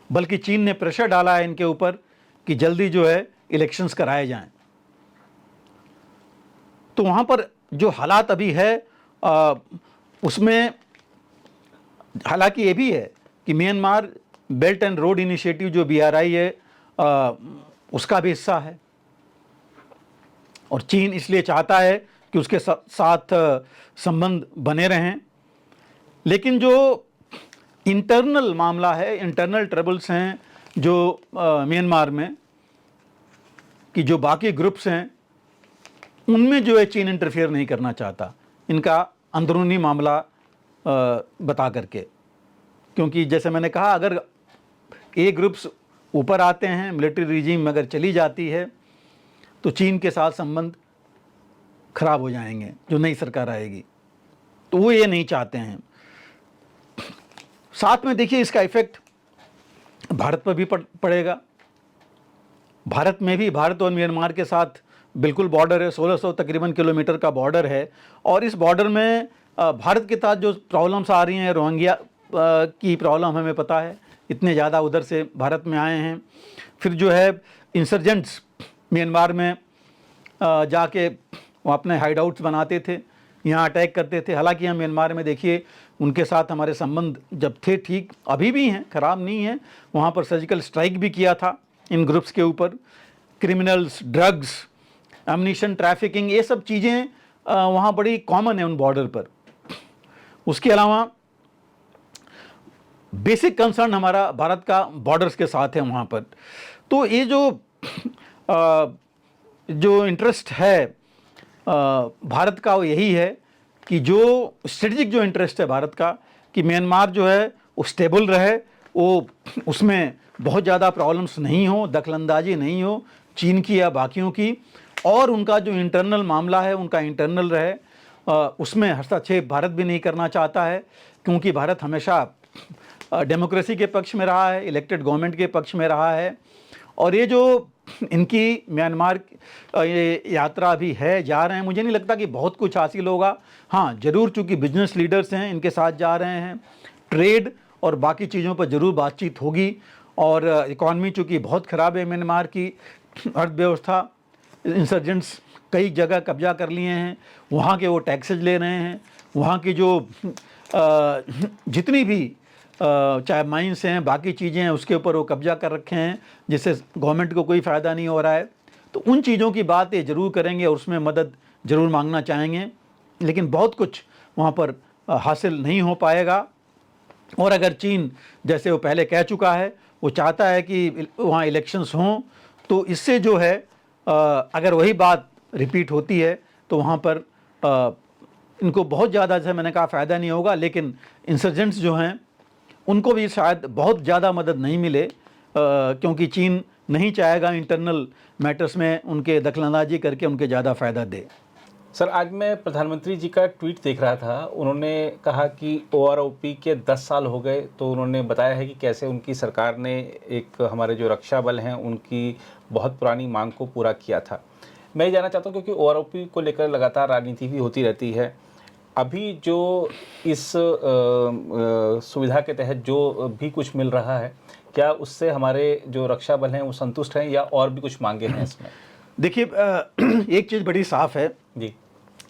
बल्कि चीन ने प्रेशर डाला है इनके ऊपर कि जल्दी जो है इलेक्शंस कराए जाएं। तो वहाँ पर जो हालात अभी है उसमें हालांकि ये भी है कि Myanmar belt and road initiative जो BRI है उसका भी हिस्सा है, और चीन इसलिए चाहता है कि उसके साथ संबंध बने रहें। लेकिन जो इंटरनल मामला है, इंटरनल ट्रबल्स हैं जो म्यांमार में, कि जो बाकी ग्रुप्स हैं उनमें जो है चीन इंटरफेयर नहीं करना चाहता, इनका अंदरूनी मामला बता करके। क्योंकि जैसे मैंने कहा, अगर ये ग्रुप्स ऊपर आते हैं, मिलिट्री रिजीम अगर चली जाती है, तो चीन के साथ संबंध खराब हो जाएंगे जो नई सरकार आएगी, तो वो ये नहीं चाहते हैं। साथ में देखिए, इसका इफेक्ट भारत पर भी पड़ेगा। भारत में भी, भारत और म्यांमार के साथ बिल्कुल बॉर्डर है, 1600 तकरीबन किलोमीटर का बॉर्डर है। और इस बॉर्डर में भारत के साथ जो प्रॉब्लम्स आ रही हैं, रोहिंग्या की प्रॉब्लम हमें पता है, इतने ज़्यादा उधर से भारत में आए हैं। फिर जो है इंसर्जेंट्स म्यांमार में जाके वो अपने हाइडआउट्स बनाते थे, यहाँ अटैक करते थे। हालांकि हम म्यांमार में देखिए उनके साथ हमारे संबंध जब थे ठीक, अभी भी हैं, ख़राब नहीं हैं। वहाँ पर सर्जिकल स्ट्राइक भी किया था इन ग्रुप्स के ऊपर। क्रिमिनल्स, ड्रग्स, एम्युनिशन ट्रैफिकिंग, ये सब चीज़ें वहाँ बड़ी कॉमन है उन बॉर्डर पर। उसके अलावा बेसिक कंसर्न हमारा भारत का बॉर्डर्स के साथ है वहाँ पर। तो ये जो इंटरेस्ट है भारत का, वो यही है कि जो स्ट्रेटजिक जो इंटरेस्ट है भारत का, कि म्यांमार जो है वो स्टेबल रहे, वो उसमें बहुत ज़्यादा प्रॉब्लम्स नहीं हो, दखलंदाजी नहीं हो चीन की या बाकियों की, और उनका जो इंटरनल मामला है उनका इंटरनल रहे, उसमें हस्तक्षेप भारत भी नहीं करना चाहता है। क्योंकि भारत हमेशा डेमोक्रेसी के पक्ष में रहा है, इलेक्टेड गवर्नमेंट के पक्ष में रहा है। और ये जो इनकी म्यांमार ये यात्रा भी है, जा रहे हैं, मुझे नहीं लगता कि बहुत कुछ हासिल होगा। हाँ, ज़रूर, चूँकि बिजनेस लीडर्स हैं, इनके साथ जा रहे हैं, ट्रेड और बाकी चीज़ों पर ज़रूर बातचीत होगी। और इकॉनमी चूँकि बहुत ख़राब है म्यांमार की, अर्थव्यवस्था, इंसर्जेंट्स कई जगह कब्जा कर लिए हैं, वहाँ के वो टैक्सेज ले रहे हैं, वहाँ की जो जितनी भी चाहे माइंस हैं, बाकी चीज़ें हैं, उसके ऊपर वो कब्जा कर रखे हैं, जिससे गवर्नमेंट को कोई फ़ायदा नहीं हो रहा है। तो उन चीज़ों की बात ये ज़रूर करेंगे और उसमें मदद ज़रूर मांगना चाहेंगे। लेकिन बहुत कुछ वहाँ पर हासिल नहीं हो पाएगा। और अगर चीन, जैसे वो पहले कह चुका है, वो चाहता है कि वहाँ इलेक्शंस हों, तो इससे जो है अगर वही बात रिपीट होती है तो वहाँ पर इनको बहुत ज़्यादा, जैसे मैंने कहा, फ़ायदा नहीं होगा। लेकिन इंसर्जेंट्स जो हैं उनको भी शायद बहुत ज़्यादा मदद नहीं मिले, क्योंकि चीन नहीं चाहेगा इंटरनल मैटर्स में उनके दखलंदाजी करके उनके ज़्यादा फ़ायदा दे। सर, आज मैं प्रधानमंत्री जी का ट्वीट देख रहा था। उन्होंने कहा कि ओआरओपी के 10 साल हो गए, तो उन्होंने बताया है कि कैसे उनकी सरकार ने एक हमारे जो रक्षा बल हैं उनकी बहुत पुरानी मांग को पूरा किया था। मैं ये जानना चाहता हूँ, क्योंकि ओआरओपी को लेकर लगातार राजनीति भी होती रहती है। अभी जो इस सुविधा के तहत जो भी कुछ मिल रहा है, क्या उससे हमारे जो रक्षा बल हैं वो संतुष्ट हैं या और भी कुछ मांगे हैं इसमें? देखिए, एक चीज़ बड़ी साफ है जी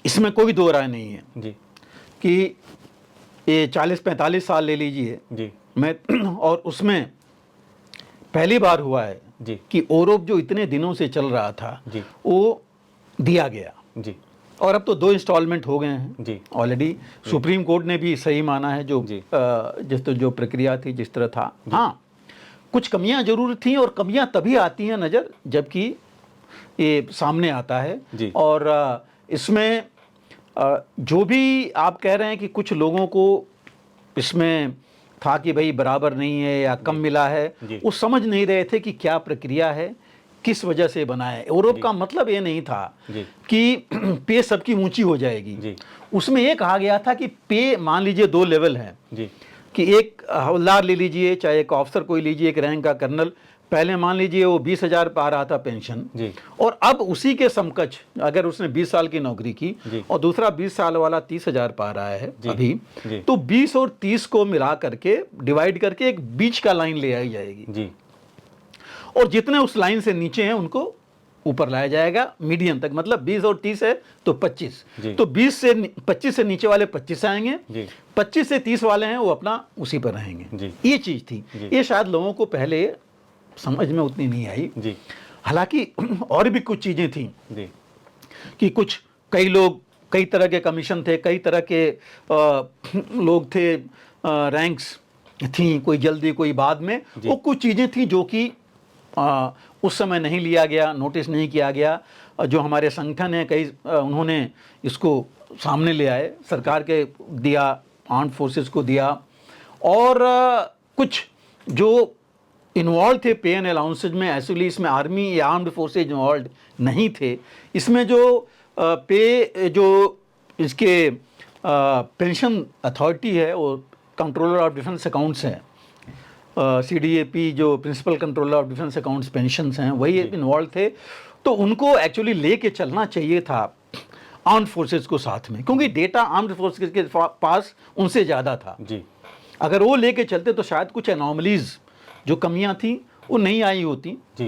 इसमें कोई दो राय नहीं है जी कि ये 40-45 साल ले लीजिए जी मैं और उसमें पहली बार हुआ है जी कि ओरोप जो इतने दिनों से चल रहा था जी वो दिया गया जी और अब तो 2 इंस्टॉलमेंट हो गए हैं जी ऑलरेडी। सुप्रीम कोर्ट ने भी सही माना है जो जी। जो प्रक्रिया थी जिस तरह था। हाँ, कुछ कमियां जरूर थी और कमियां तभी आती हैं नज़र जबकि ये सामने आता है। जी। और इसमें जो भी आप कह रहे हैं कि कुछ लोगों को इसमें था कि भाई बराबर नहीं है या कम मिला है, जी। वो समझ नहीं रहे थे कि क्या प्रक्रिया है, किस वजह से बना है। यूरोप का मतलब ये नहीं था जी। कि पे सबकी ऊंची हो जाएगी। जी। उसमें ये कहा गया था कि पे मान लीजिए 2 लेवल हैं जी। कि एक हवलदार ले लीजिए, चाहे एक ऑफिसर कोई लीजिए, एक रैंक का कर्नल, पहले मान लीजिए वो 20,000 पा रहा था पेंशन जी। और अब उसी के समकक्ष अगर उसने 20 साल की नौकरी की जी। और दूसरा 20 साल वाला 30,000 पा रहा है जी। अभी, जी। तो 20 और 30 को मिला करके डिवाइड करके एक बीच का लाइन ले आई जाएगी जी। और जितने उस लाइन से नीचे हैं उनको ऊपर लाया जाएगा मीडियम तक। मतलब 20 और 30 है तो 25, जी। तो 25 से नीचे वाले 25 आएंगे, जी। 25 से 30 वाले हैं वो अपना उसी पर रहेंगे। जी। ये चीज़ थी। जी। ये शायद लोगों को पहले समझ में उतनी नहीं आई। जी। हालांकि और भी कुछ चीज़ें थी जी। कि कुछ कई लोग, कई तरह के कमीशन थे, कई तरह के लोग थे, रैंक्स थी, कोई जल्दी कोई बाद में। वो कुछ चीज़ें थी जो कि उस समय नहीं लिया गया, नोटिस नहीं किया गया। जो हमारे संगठन है कई उन्होंने इसको सामने ले आए, सरकार के दिया, आर्म्ड फोर्सेस को दिया। और कुछ जो इन्वॉल्व थे पे एंड अलाउंसेज में, एक्चुअली इसमें आर्मी या आर्म्ड फोर्सेज इन्वॉल्व नहीं थे। इसमें जो पे जो इसके पेंशन अथॉरिटी है वो कंट्रोलर ऑफ डिफेंस अकाउंट्स है, CDAP जो principal controller of defence accounts pensions हैं वही इन्वॉल्व थे। तो उनको एक्चुअली लेके चलना चाहिए था आर्म्ड फोर्सेस को साथ में, क्योंकि डेटा आर्म्ड फोर्सेस के पास उनसे ज़्यादा था जी। अगर वो लेके चलते तो शायद कुछ एनॉमलीज जो कमियां थी वो नहीं आई होती जी।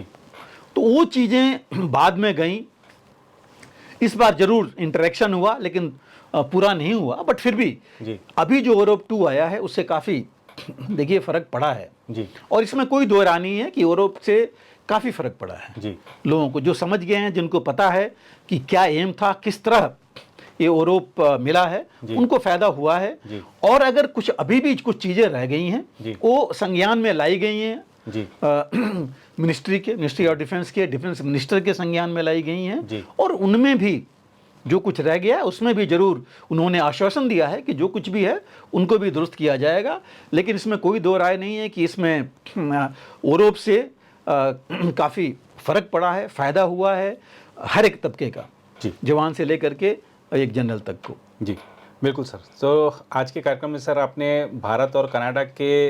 तो वो चीज़ें बाद में गई। इस बार जरूर इंटरेक्शन हुआ लेकिन पूरा नहीं हुआ, बट फिर भी जी। अभी जो यूरोप 2 आया है उससे काफ़ी देखिए फ़र्क पड़ा है जी। और इसमें कोई दो राय नहीं है कि यूरोप से काफ़ी फ़र्क पड़ा है जी। लोगों को जो समझ गए हैं, जिनको पता है कि क्या एम था, किस तरह ये यूरोप मिला है, उनको फ़ायदा हुआ है। और अगर कुछ अभी भी कुछ चीज़ें रह गई हैं वो संज्ञान में लाई गई हैं जी। मिनिस्ट्री ऑफ डिफेंस के डिफेंस मिनिस्टर के संज्ञान में लाई गई हैं और उनमें भी जो कुछ रह गया उसमें भी जरूर उन्होंने आश्वासन दिया है कि जो कुछ भी है उनको भी दुरुस्त किया जाएगा। लेकिन इसमें कोई दो राय नहीं है कि इसमें यूरोप से काफ़ी फ़र्क पड़ा है, फ़ायदा हुआ है हर एक तबके का जी, जवान से लेकर के एक जनरल तक को जी। बिल्कुल सर। तो आज के कार्यक्रम में सर आपने भारत और कनाडा के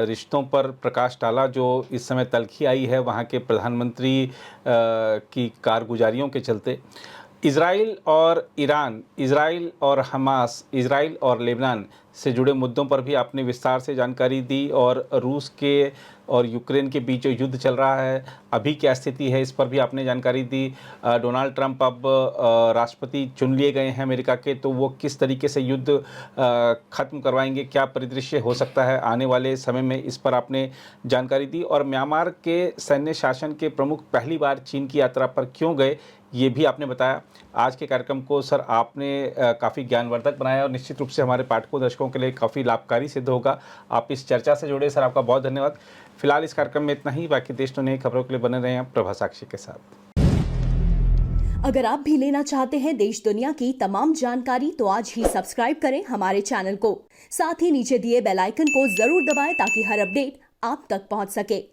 रिश्तों पर प्रकाश डाला। जो इस समय तल्खी आई है वहाँ के प्रधानमंत्री की कारगुजारियों के चलते, इज़राइल और ईरान, इज़राइल और हमास, इज़राइल और लेबनान से जुड़े मुद्दों पर भी आपने विस्तार से जानकारी दी। और रूस के और यूक्रेन के बीच जो युद्ध चल रहा है अभी क्या स्थिति है इस पर भी आपने जानकारी दी। डोनाल्ड ट्रंप अब राष्ट्रपति चुन लिए गए हैं अमेरिका के, तो वो किस तरीके से युद्ध ख़त्म करवाएंगे, क्या परिदृश्य हो सकता है आने वाले समय में, इस पर आपने जानकारी दी। और म्यांमार के सैन्य शासन के प्रमुख पहली बार चीन की यात्रा पर क्यों गए ये भी आपने बताया। आज के कार्यक्रम को सर आपने काफ़ी ज्ञानवर्धक बनाया और निश्चित रूप से हमारे पाठकों दर्शकों के लिए काफ़ी लाभकारी सिद्ध होगा। आप इस चर्चा से जुड़े सर, आपका बहुत धन्यवाद। फिलहाल इस कार्यक्रम में इतना ही। बाकी देश दुनिया की खबरों के लिए बने रहें प्रभा साक्षी के साथ। अगर आप भी लेना चाहते हैं देश दुनिया की तमाम जानकारी तो आज ही सब्सक्राइब करें हमारे चैनल को। साथ ही नीचे दिए बेल आइकन को जरूर दबाएं ताकि हर अपडेट आप तक पहुंच सके।